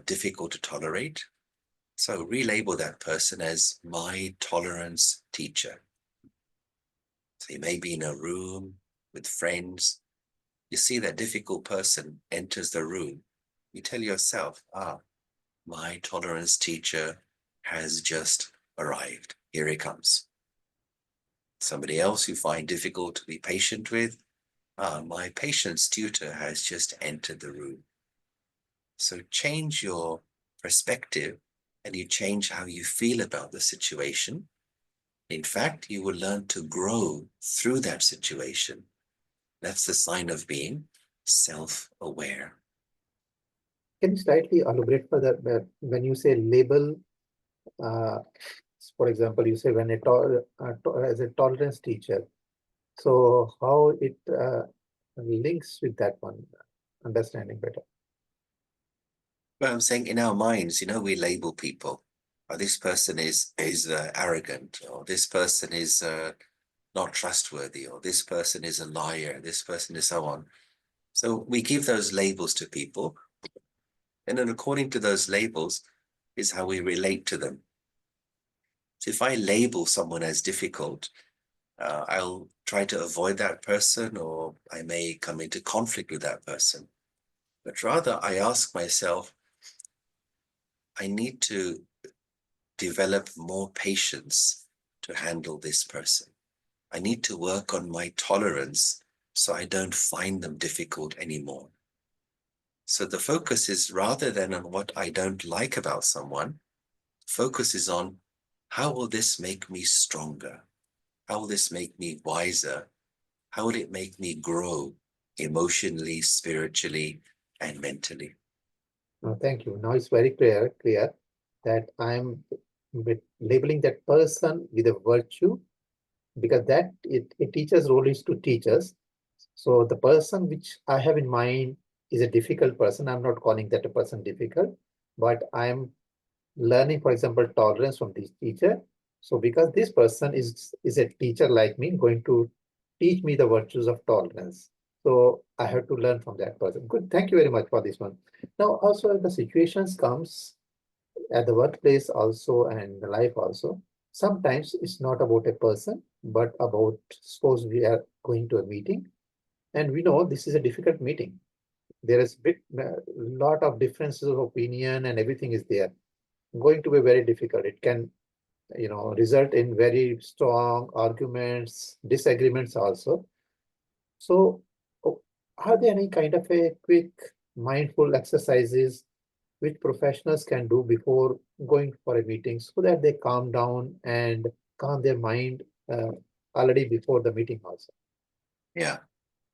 difficult to tolerate. So relabel that person as my tolerance teacher. So you may be in a room with friends. You see that difficult person enters the room. You tell yourself, my tolerance teacher has just arrived. Here he comes. Somebody else you find difficult to be patient with, my patience tutor has just entered the room. So change your perspective and you change how you feel about the situation. In fact, you will learn to grow through that situation. That's the sign of being self-aware. Can you slightly elaborate further when you say label? For example, you say when as a tolerance teacher. So how it links with that one, understanding better. Well, I'm saying in our minds, we label people. This person is arrogant, or this person is not trustworthy, or this person is a liar, this person is so on. So we give those labels to people, and then according to those labels is how we relate to them. So if I label someone as difficult, I'll try to avoid that person, or I may come into conflict with that person. But rather, I ask myself, I need to develop more patience to handle this person. I need to work on my tolerance so I don't find them difficult anymore. So the focus is, rather than on what I don't like about someone, focus is on how will this make me stronger? How will this make me wiser? How will it make me grow emotionally, spiritually, and mentally? No, thank you. Now it's very clear that I'm labeling that person with a virtue, because that a teacher's role is to teach us. So the person which I have in mind is a difficult person. I'm not calling that a person difficult, but I'm learning, for example, tolerance from this teacher. So because this person is a teacher like me, going to teach me the virtues of tolerance. So I have to learn from that person. Good. Thank you very much for this one. Now, also the situations comes at the workplace also and the life also. sometimes it's not about a person, but about, suppose we are going to a meeting and we know this is a difficult meeting. There is lot of differences of opinion and everything is there. Going to be very difficult. It can, result in very strong arguments, disagreements also. So are there any kind of a quick mindful exercises which professionals can do before going for a meeting so that they calm down and calm their mind already before the meeting also? Yeah,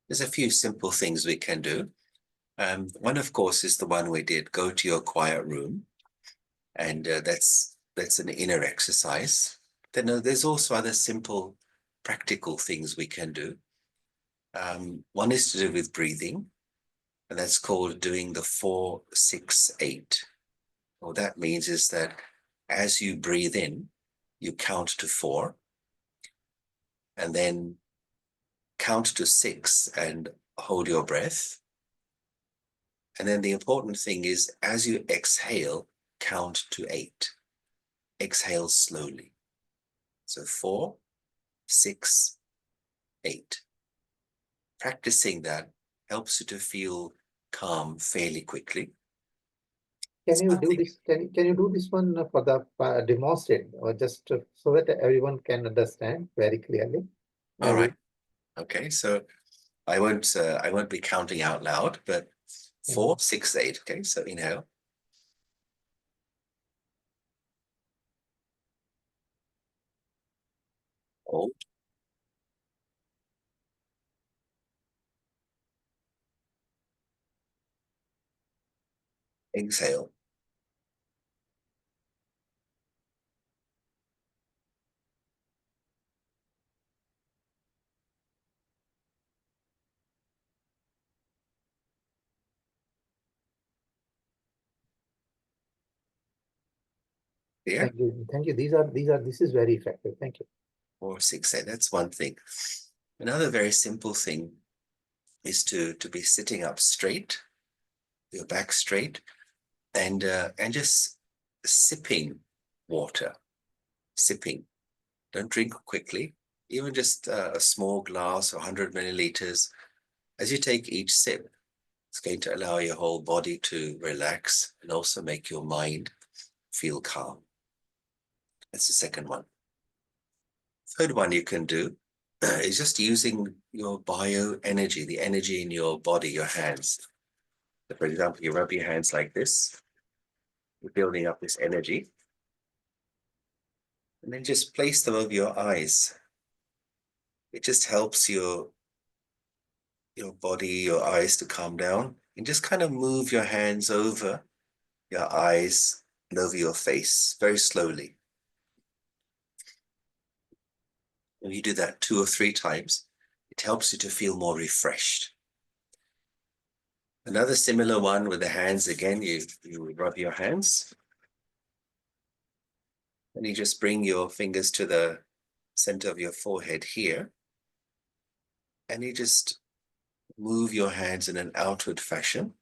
there's a few simple things we can do. One, of course, is the one we did, go to your quiet room. And that's an inner exercise. Then there's also other simple, practical things we can do. One is to do with breathing, and that's called doing the 4-6-8. What that means is that as you breathe in, you count to 4, and then count to 6 and hold your breath. And then the important thing is, as you exhale, count to 8. Exhale slowly. So 4, 6, 8. Practicing that helps you to feel calm fairly quickly. Can you do this? Can you do this one for the demonstrate, or just so that everyone can understand very clearly? All right. Okay. So I won't be counting out loud, but 4, 6, 8. Okay. So inhale. Hold. Exhale. Clear? Thank you. Thank you. This is very effective. Thank you. 4, 6, 8. That's one thing. Another very simple thing is to be sitting up straight, your back straight, and just sipping water. Sipping. Don't drink quickly. Even just a small glass or 100 milliliters. As you take each sip, it's going to allow your whole body to relax and also make your mind feel calm. That's the second one. Third one you can do is just using your bioenergy, the energy in your body, your hands. So for example, you rub your hands like this, you're building up this energy, and then just place them over your eyes. It just helps your body, your eyes to calm down, and just kind of move your hands over your eyes and over your face very slowly. When you do that 2 or 3 times, it helps you to feel more refreshed. Another similar one with the hands, again, you rub your hands, and you just bring your fingers to the center of your forehead here, and you just move your hands in an outward fashion,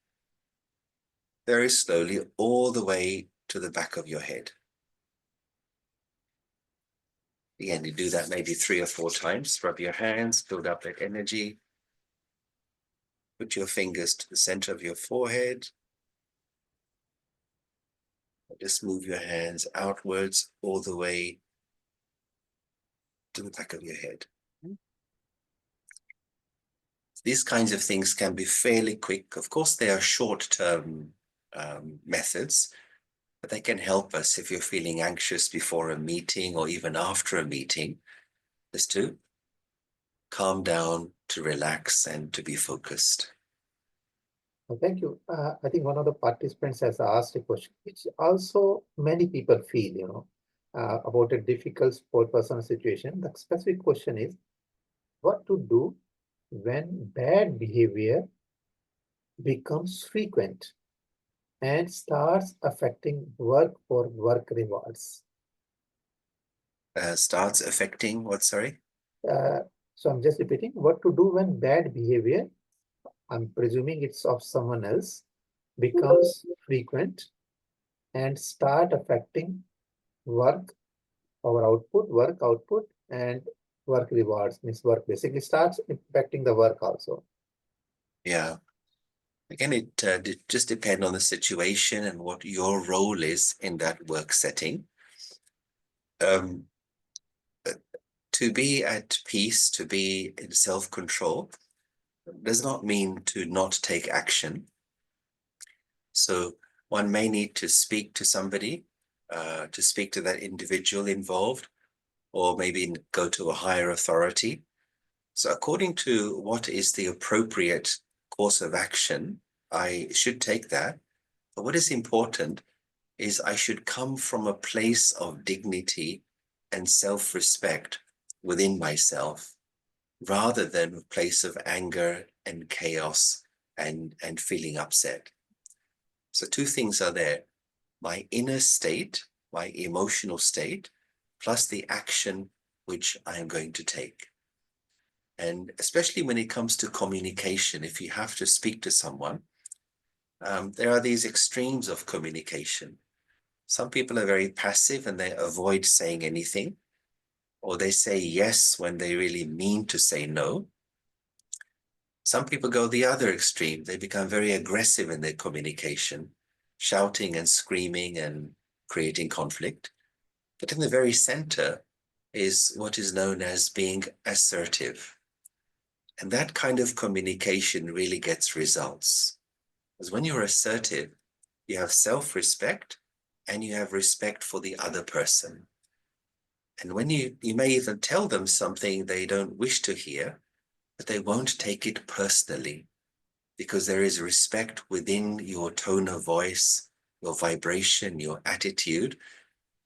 very slowly, all the way to the back of your head. Again, you do that maybe 3 or 4 times. Rub your hands, build up that energy. Put your fingers to the center of your forehead. Just move your hands outwards all the way to the back of your head. These kinds of things can be fairly quick. Of course, they are short-term methods, but they can help us if you're feeling anxious before a meeting or even after a meeting, just to calm down, to relax, and to be focused. Well, thank you. I think one of the participants has asked a question, which also many people feel, about a difficult personal situation. The specific question is, what to do when bad behavior becomes frequent and starts affecting work or work rewards? Starts affecting what, sorry? So I'm just repeating, what to do when bad behavior, I'm presuming it's of someone else, becomes frequent and start affecting work our output, work output, and work rewards, means work basically starts impacting the work also. Yeah. Again, it just depends on the situation and what your role is in that work setting. To be at peace, to be in self-control, does not mean to not take action. So one may need to speak to somebody, to speak to that individual involved, or maybe go to a higher authority. So according to what is the appropriate course of action, I should take that. But what is important is I should come from a place of dignity and self-respect within myself, rather than a place of anger and chaos and feeling upset. So two things are there: my inner state, my emotional state, plus the action which I am going to take. And especially when it comes to communication, if you have to speak to someone, there are these extremes of communication. Some people are very passive and they avoid saying anything, or they say yes when they really mean to say no. Some people go the other extreme. They become very aggressive in their communication, shouting and screaming and creating conflict. But in the very center is what is known as being assertive. And that kind of communication really gets results. Because when you're assertive, you have self-respect and you have respect for the other person. And when you may even tell them something they don't wish to hear, but they won't take it personally, because there is respect within your tone of voice, your vibration, your attitude,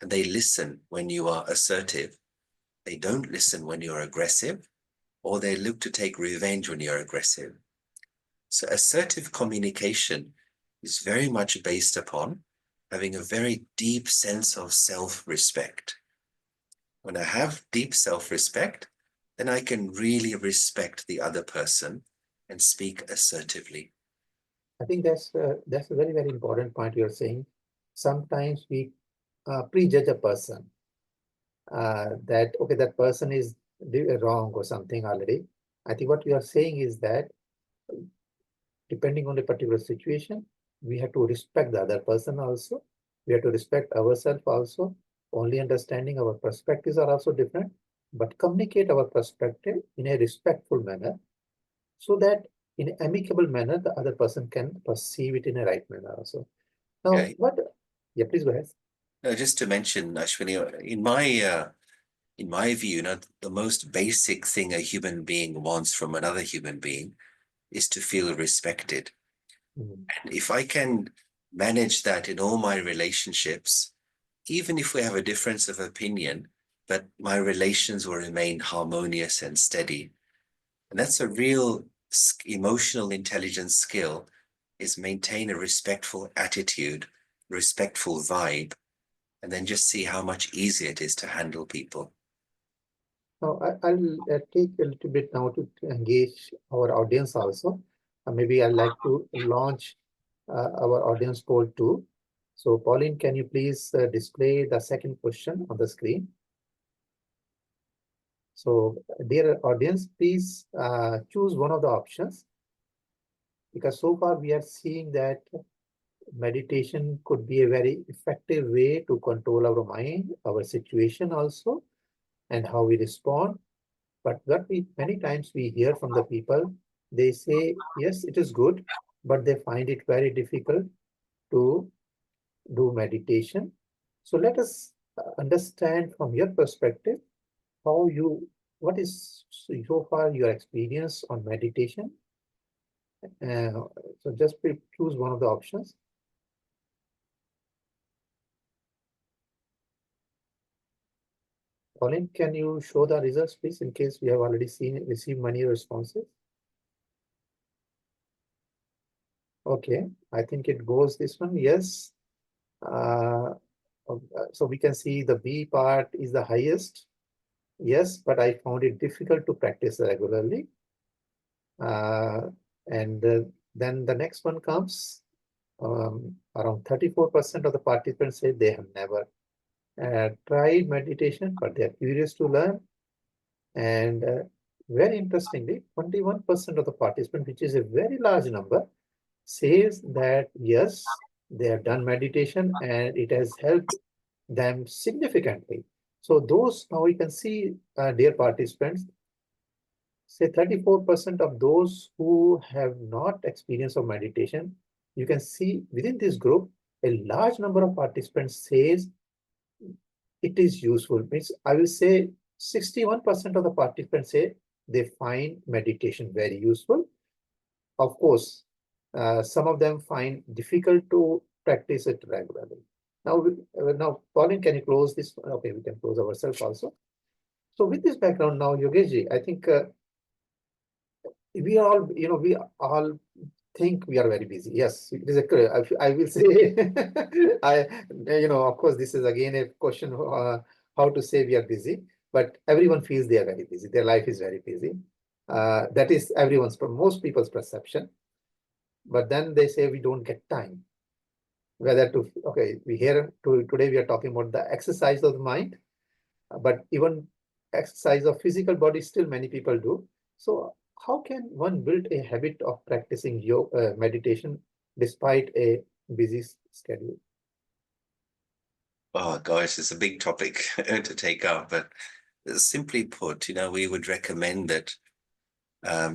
and they listen when you are assertive. They don't listen when you're aggressive, or they look to take revenge when you're aggressive. So assertive communication is very much based upon having a very deep sense of self-respect. When I have deep self-respect, then I can really respect the other person and speak assertively. I think that's a very, very important point you're saying. Sometimes we prejudge a person that, okay, that person is wrong or something already. I think what you are saying is that depending on the particular situation, we have to respect the other person also. We have to respect ourselves also. Only understanding our perspectives are also different, but communicate our perspective in a respectful manner, so that in an amicable manner, the other person can perceive it in a right manner also. Now, Okay. yeah, please go ahead. Just to mention, Ashwini, in my view, the most basic thing a human being wants from another human being is to feel respected. Mm. And if I can manage that in all my relationships, even if we have a difference of opinion, but my relations will remain harmonious and steady. And that's a real emotional intelligence skill, is maintain a respectful attitude, respectful vibe, and then just see how much easier it is to handle people. Now, I'll take a little bit now to engage our audience also. Maybe I'd like to launch our audience poll too. So, Pauline, can you please display the second question on the screen? So, dear audience, please choose one of the options, because so far we are seeing that meditation could be a very effective way to control our mind, our situation also, and how we respond. But what many times we hear from the people, they say, yes, it is good, but they find it very difficult to do meditation. So let us understand from your perspective, what is so far your experience on meditation. So just choose one of the options. Colin, can you show the results, please, in case we have already received many responses? Okay, I think it goes this one. Yes. So we can see the B part is the highest. Yes, but I found it difficult to practice regularly. And then the next one comes. Around 34% of the participants say they have never tried meditation, but they are curious to learn. And very interestingly, 21% of the participants, which is a very large number, says that yes, they have done meditation and it has helped them significantly. So those, now we can see, dear participants, say 34% of those who have not experience of meditation, you can see within this group, a large number of participants says it is useful. Means I will say 61% of the participants say they find meditation very useful. Of course, some of them find difficult to practice it regularly. Now, Pauline, can you close this? Okay, we can close ourselves also. So with this background now, Yogesh, I think we all think we are very busy. Yes, it is I will say, of course, this is again a question how to say we are busy, but everyone feels they are very busy. Their life is very busy. That is most people's perception. But then they say we don't get time. Today we are talking about the exercise of the mind, but even exercise of physical body still many people do. So how can one build a habit of practicing yoga, meditation despite a busy schedule? Oh gosh, it's a big topic to take up, but simply put, we would recommend that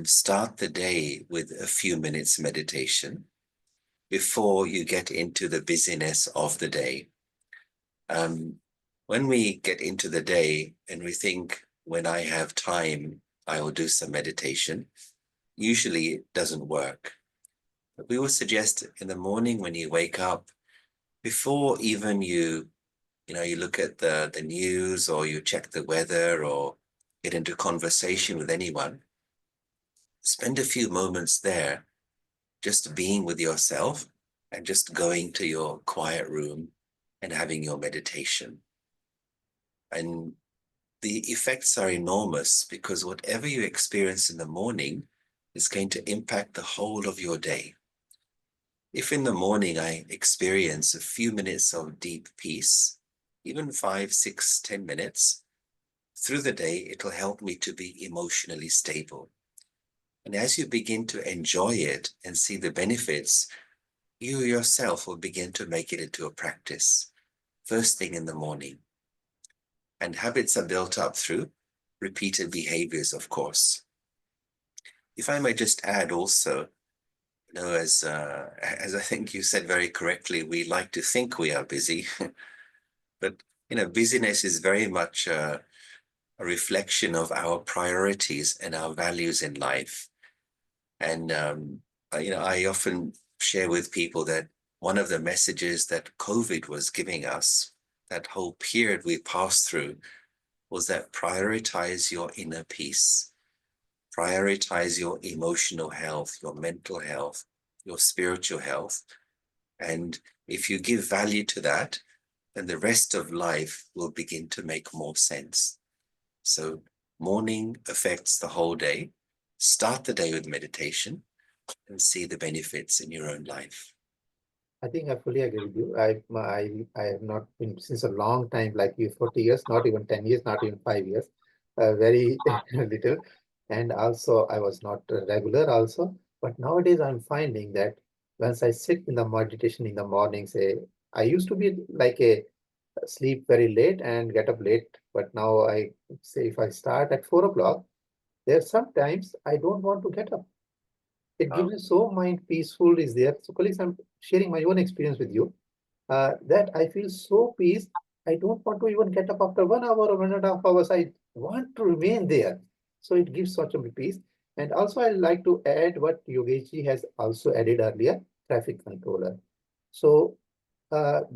start the day with a few minutes meditation before you get into the busyness of the day. When we get into the day and we think, when I have time, I will do some meditation, usually it doesn't work. But we would suggest in the morning when you wake up, before even you look at the news or you check the weather or get into conversation with anyone, spend a few moments there just being with yourself and just going to your quiet room and having your meditation. And the effects are enormous, because whatever you experience in the morning is going to impact the whole of your day. If in the morning I experience a few minutes of deep peace, even 5, 6, 10 minutes, through the day, it'll help me to be emotionally stable. And as you begin to enjoy it and see the benefits, you yourself will begin to make it into a practice, first thing in the morning. And habits are built up through repeated behaviors, of course. If I may just add also, as I think you said very correctly, we like to think we are busy, but busyness is very much a reflection of our priorities and our values in life. And I often share with people that one of the messages that COVID was giving us, that whole period we passed through, was that prioritize your inner peace, prioritize your emotional health, your mental health, your spiritual health. And if you give value to that, then the rest of life will begin to make more sense. So morning affects the whole day. Start the day with meditation and see the benefits in your own life. I think I fully agree with you. I have not been since a long time, like you, 40 years, not even 10 years, not even 5 years, very little. And also I was not regular also. But nowadays I'm finding that once I sit in the meditation in the morning, say, I used to be like sleep very late and get up late. But now I say if I start at 4 o'clock, there's sometimes I don't want to get up. It gives you so mind peaceful is there. So colleagues, I'm sharing my own experience with you that I feel so peace. I don't want to even get up after 1 hour or 1.5 hours. I want to remain there. So it gives such a peace. And also I like to add what Yogesh has also added earlier, traffic controller. So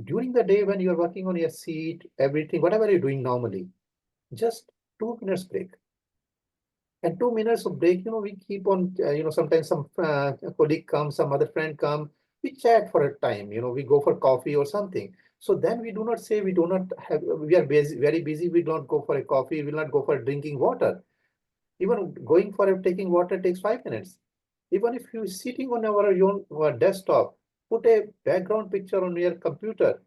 during the day when you're working on your seat, everything, whatever you're doing normally, just 2 minutes break. And 2 minutes of break, we keep on, sometimes some colleague comes, some other friend come, we chat for a time, we go for coffee or something. So then we do not say we are busy, very busy, we don't go for a coffee, we will not go for drinking water. Even going for taking water takes 5 minutes. Even if you're sitting on your desktop, put a background picture on your computer,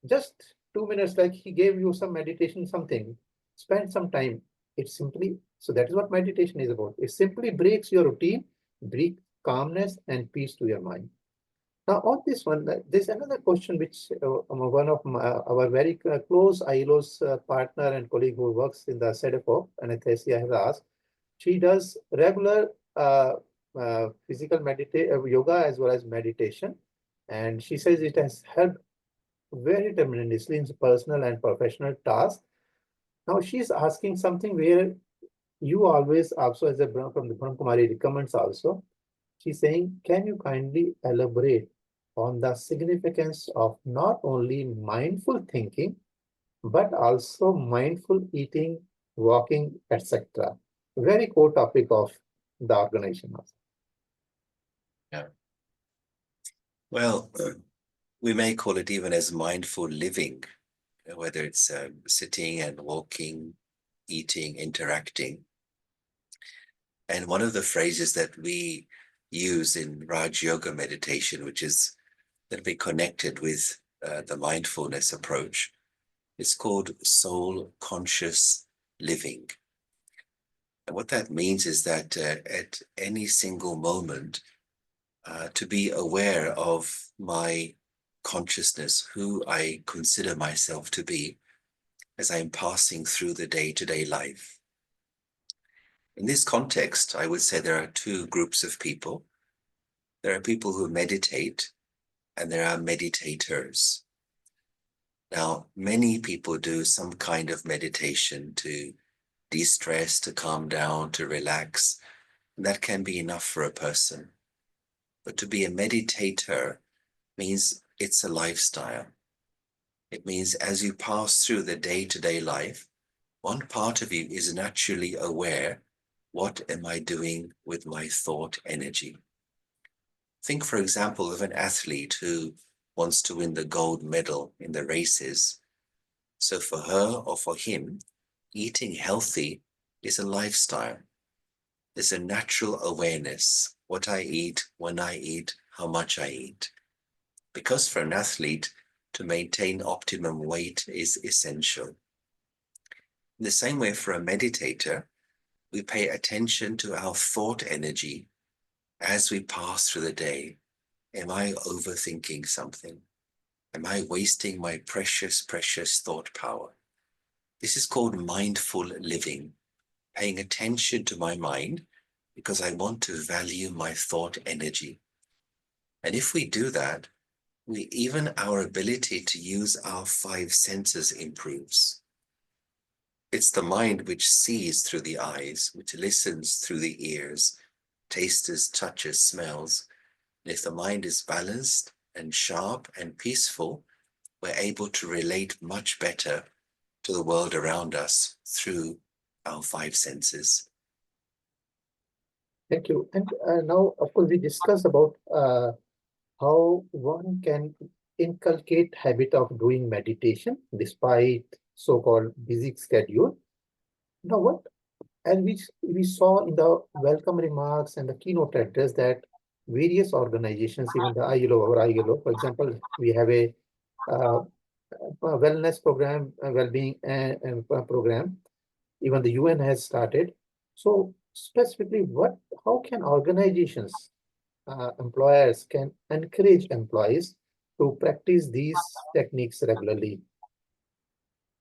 just 2 minutes, like he gave you some meditation, something, spend some time. It's simply, so that is what meditation is about. It simply breaks your routine, brings calmness and peace to your mind. Now, on this one, there's another question which one of our very close ILO's partner and colleague who works in the CEDEFOP, Anastasia, has asked. She does regular physical yoga as well as meditation. And she says it has helped very tremendously in personal and professional tasks. Now, she's asking something where you always also, as a from the Brahmakumari recommends also, she's saying, can you kindly elaborate on the significance of not only mindful thinking, but also mindful eating, walking, etc. Very core topic of the organization also. Yeah. Well, we may call it even as mindful living, whether it's sitting and walking, eating, interacting. And one of the phrases that we use in Raj Yoga meditation, which is that we connected with the mindfulness approach, is called soul conscious living. And what that means is that at any single moment, to be aware of my consciousness, who I consider myself to be as I'm passing through the day-to-day life. In this context, I would say there are two groups of people. There are people who meditate, and there are meditators. Now, many people do some kind of meditation to de-stress, to calm down, to relax. And that can be enough for a person. But to be a meditator means it's a lifestyle. It means as you pass through the day-to-day life, one part of you is naturally aware, what am I doing with my thought energy? Think, for example, of an athlete who wants to win the gold medal in the races. So for her or for him, eating healthy is a lifestyle. There's a natural awareness, what I eat, when I eat, how much I eat. Because for an athlete, to maintain optimum weight is essential. In the same way, for a meditator, we pay attention to our thought energy as we pass through the day. Am I overthinking something? Am I wasting my precious, precious thought power? This is called mindful living, paying attention to my mind because I want to value my thought energy. And if we do that, even our ability to use our 5 senses improves. It's the mind which sees through the eyes, which listens through the ears, tastes, touches, smells. And if the mind is balanced and sharp and peaceful, we're able to relate much better to the world around us through our 5 senses. Thank you. And now, of course, we discussed about how one can inculcate habit of doing meditation despite so-called busy schedule. Now, what, and we saw in the welcome remarks and the keynote address that various organizations, even the ILO, for example, we have a wellness program, a well-being program. Even the UN has started. So specifically, how can organizations, employers can encourage employees to practice these techniques regularly?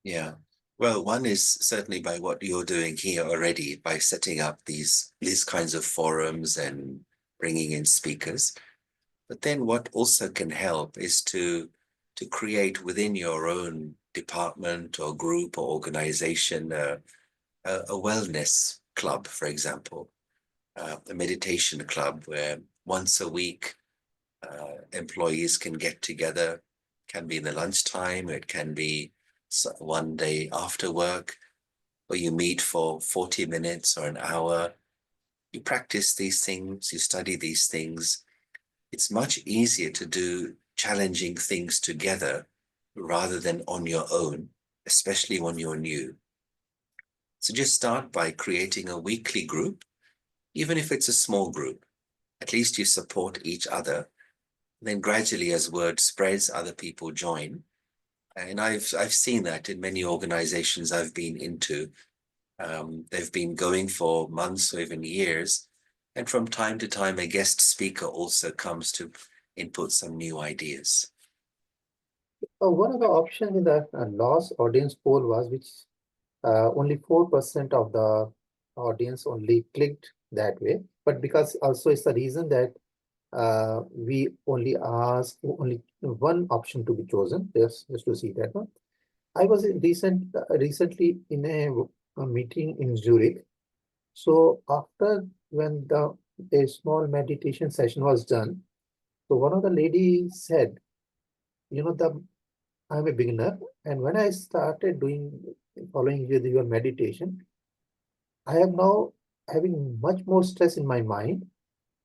Yeah. Well, one is certainly by what you're doing here already, by setting up these kinds of forums and bringing in speakers. But then what also can help is to create within your own department or group or organization a wellness club, for example, a meditation club where once a week employees can get together. Can be in the lunchtime, it can be one day after work, where you meet for 40 minutes or an hour. You practice these things, you study these things. It's much easier to do challenging things together rather than on your own, especially when you're new. So just start by creating a weekly group, even if it's a small group. At least you support each other. Then gradually, as word spreads, other people join. And I've seen that in many organizations I've been into. They've been going for months or even years. And from time to time, a guest speaker also comes to input some new ideas. One of the options in the last audience poll was which only 4% of the audience only clicked that way. But because also it's the reason that we only ask only one option to be chosen, just to see that one. I was recently in a meeting in Zurich. So after when a small meditation session was done, so one of the ladies said, I'm a beginner, and when I started following with your meditation, I am now having much more stress in my mind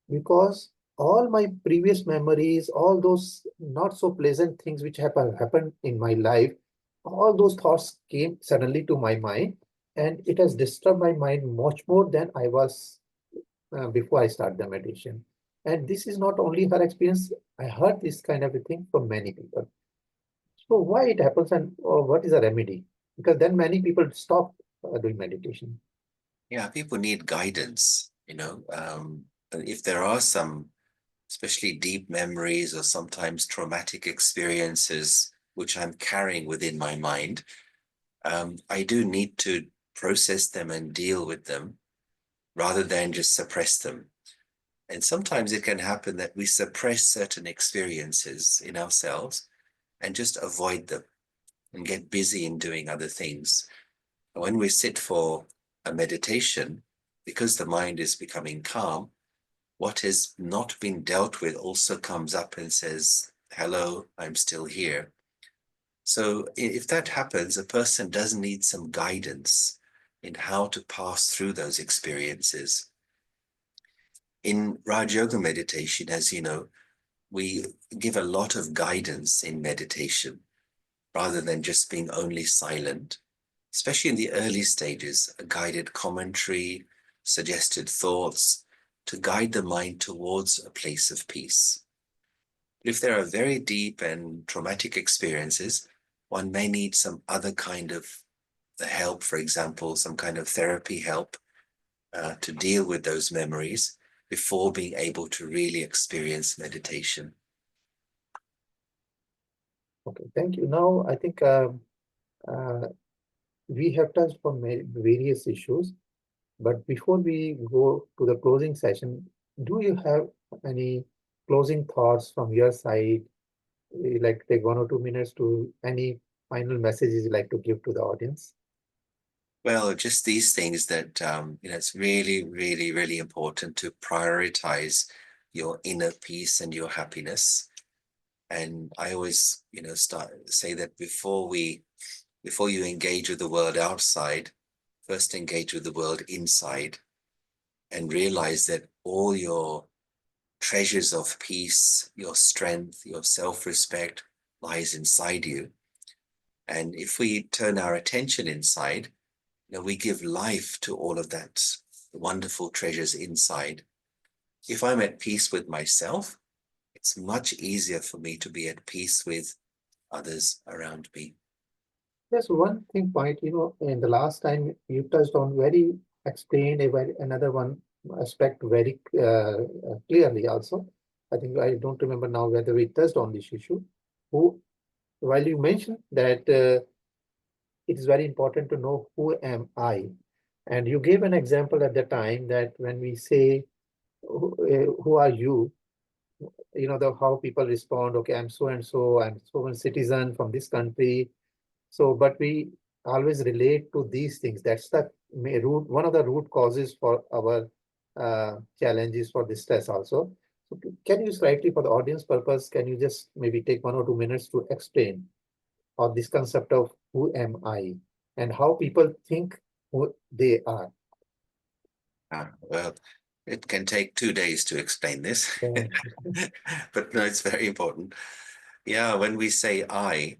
because all my previous memories, all those not so pleasant things which happened in my life, all those thoughts came suddenly to my mind, and it has disturbed my mind much more than I was before I start the meditation. And this is not only her experience. I heard this kind of a thing from many people. So why it happens and what is the remedy? Because then many people stop doing meditation. Yeah, people need guidance, if there are some, especially deep memories or sometimes traumatic experiences, which I'm carrying within my mind, I do need to process them and deal with them rather than just suppress them. And sometimes it can happen that we suppress certain experiences in ourselves and just avoid them and get busy in doing other things. When we sit for a meditation, because the mind is becoming calm, what has not been dealt with also comes up and says, hello, I'm still here. So if that happens, a person does need some guidance in how to pass through those experiences. In Raj Yoga meditation, as you know, we give a lot of guidance in meditation rather than just being only silent, especially in the early stages, a guided commentary, suggested thoughts to guide the mind towards a place of peace. If there are very deep and traumatic experiences, one may need some other kind of help, for example, some kind of therapy help to deal with those memories before being able to really experience meditation. Okay, thank you. Now, I think we have touched on various issues, but before we go to the closing session, do you have any closing thoughts from your side? Like take 1 or 2 minutes to any final messages you'd like to give to the audience? Well, just these things that, it's really, really, really important to prioritize your inner peace and your happiness. And I always, say that before you engage with the world outside, first engage with the world inside and realize that all your treasures of peace, your strength, your self-respect lies inside you. And if we turn our attention inside, we give life to all of that, the wonderful treasures inside. If I'm at peace with myself, it's much easier for me to be at peace with others around me. There's one thing point, in the last time you touched on explained another one aspect very clearly also. I think I don't remember now whether we touched on this issue. While you mentioned that it is very important to know who am I, and you gave an example at the time that when we say who are you, how people respond. Okay, I'm so and so. I'm so and citizen from this country. So, but we always relate to these things. That's the one of the root causes for our challenges for this stress also. So can you slightly, for the audience purpose, can you just maybe take 1 or 2 minutes to explain or this concept of who am I and how people think who they are? Well, it can take 2 days to explain this, Yeah. but no, it's very important. Yeah, when we say I,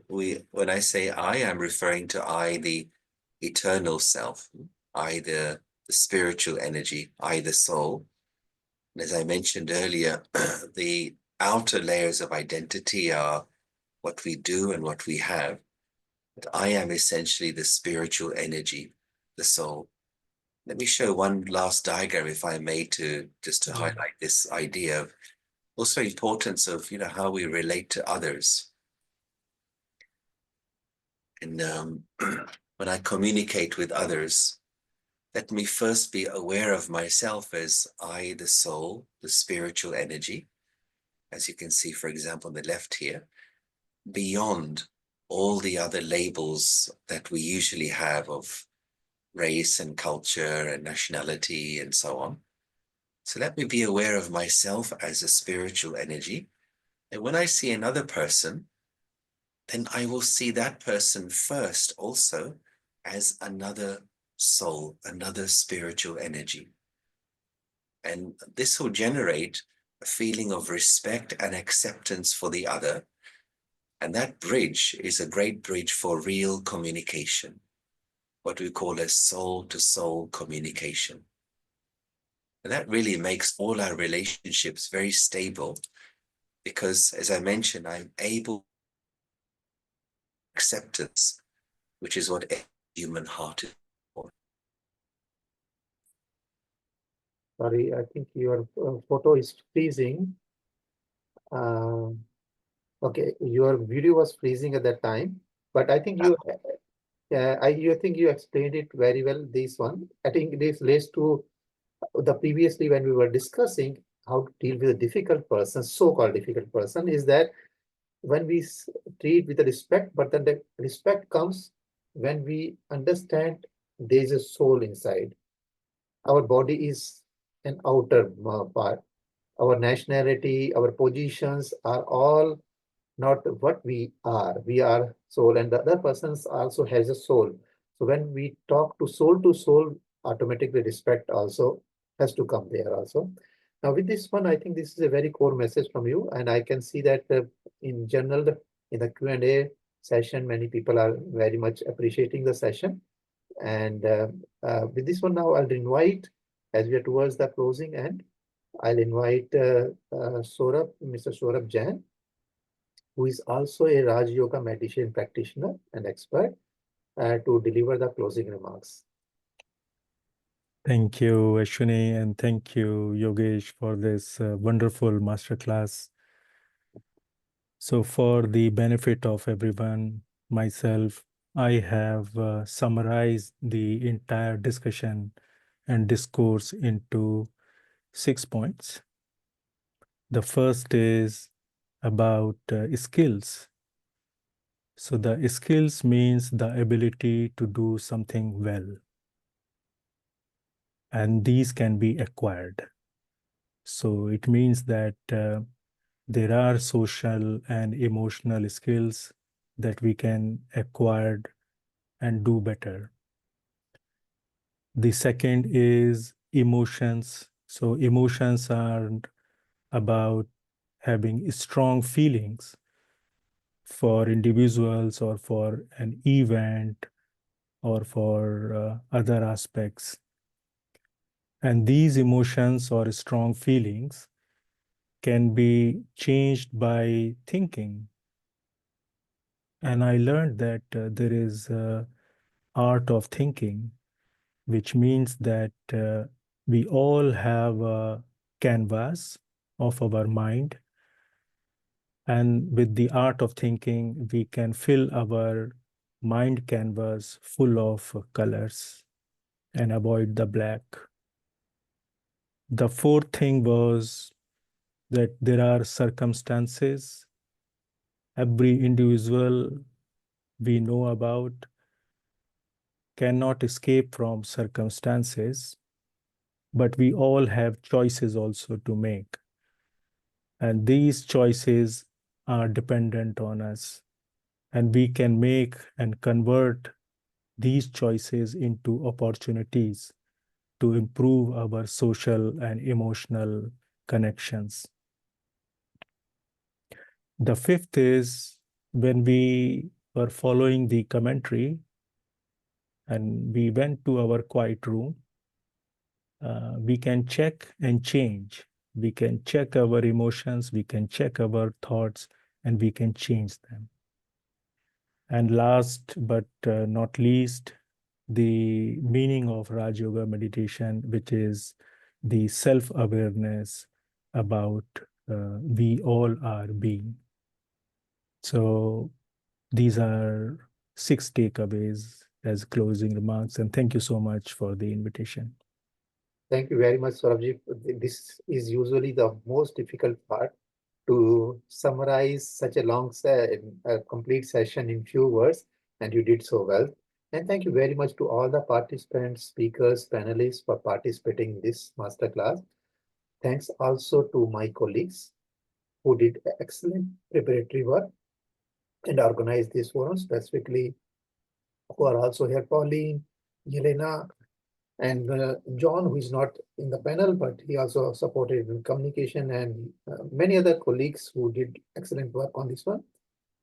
when I say I, I'm referring to I, the eternal self, I, the spiritual energy, I, the soul. And as I mentioned earlier, the outer layers of identity are what we do and what we have, that I am essentially the spiritual energy, the soul. Let me show one last diagram, if I may, to highlight this idea of also importance of, how we relate to others. And when I communicate with others, let me first be aware of myself as I, the soul, the spiritual energy, as you can see, for example, on the left here, beyond all the other labels that we usually have of race and culture and nationality and so on. So let me be aware of myself as a spiritual energy. And when I see another person, then I will see that person first also as another soul, another spiritual energy. And this will generate a feeling of respect and acceptance for the other. And that bridge is a great bridge for real communication, what we call a soul-to-soul communication. And that really makes all our relationships very stable because, as I mentioned, I'm able acceptance, which is what a human heart is for. Sorry, I think your photo is freezing. Okay, your video was freezing at that time, but I think you, I think you explained it very well. This one, I think this relates to the previously when we were discussing how to deal with a difficult person, so-called difficult person, is that when we treat with respect, but then the respect comes when we understand there is a soul inside. Our body is an outer part. Our nationality, our positions are all not what we are. We are soul, and the other person also has a soul. So when we talk to soul, automatically respect also has to come there also. Now with this one, I think this is a very core message from you, and I can see that in general, in the Q&A session, many people are very much appreciating the session. And with this one now, I'll invite, as we are towards the closing end, I'll invite Saurabh, Mr. Saurabh Jain, who is also a Raj Yoga meditation practitioner and expert, to deliver the closing remarks. Thank you, Ashwini, and thank you, Yogesh, for this wonderful masterclass. So for the benefit of everyone, myself, I have summarized the entire discussion and discourse into 6 points. The first is about skills. So the skills means the ability to do something well. And these can be acquired. So it means that there are social and emotional skills that we can acquire and do better. The second is emotions. So emotions are about having strong feelings for individuals or for an event or for other aspects. And these emotions or strong feelings can be changed by thinking. And I learned that there is art of thinking, which means that we all have a canvas of our mind. And with the art of thinking, we can fill our mind canvas full of colors and avoid the black. The fourth thing was that there are circumstances. Every individual we know about cannot escape from circumstances, but we all have choices also to make. And these choices are dependent on us. And we can make and convert these choices into opportunities to improve our social and emotional connections. The fifth is when we were following the commentary and we went to our quiet room, we can check and change. We can check our emotions, we can check our thoughts, and we can change them. And last but not least, the meaning of Raj Yoga meditation, which is the self-awareness about we all are being. So these are 6 takeaways as closing remarks, and thank you so much for the invitation. Thank you very much, Saurabhji. This is usually the most difficult part, to summarize such a long, complete session in few words, and you did so well. And thank you very much to all the participants, speakers, panelists for participating in this masterclass. Thanks also to my colleagues who did excellent preparatory work and organized this forum, specifically who are also here, Pauline, Yelena, and John, who is not in the panel, but he also supported in communication, and many other colleagues who did excellent work on this one.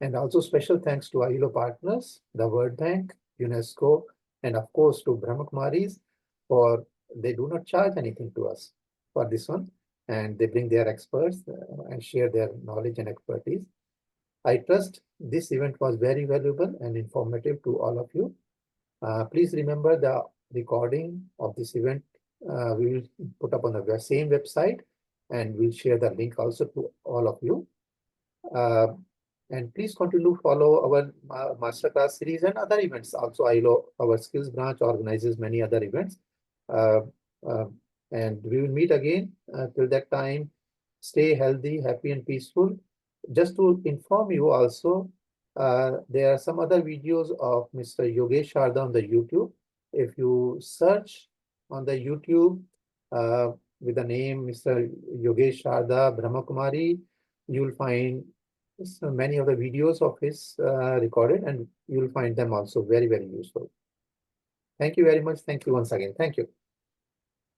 And also special thanks to ILO partners, the World Bank, UNESCO, and of course to Brahma Kumaris, for they do not charge anything to us for this one, and they bring their experts and share their knowledge and expertise. I trust this event was very valuable and informative to all of you. Please remember the recording of this event we will put up on the same website, and we'll share the link also to all of you. And please continue to follow our masterclass series and other events. Also, ILO, our skills branch, organizes many other events. And we will meet again. Till that time, stay healthy, happy, and peaceful. Just to inform you also, there are some other videos of Mr. Yogesh Sharda on the YouTube. If you search on the YouTube with the name Mr. Yogesh Sharda Brahma Kumari, you will find so many of the videos of his recorded, and you will find them also very, very useful. Thank you very much. Thank you once again. Thank you.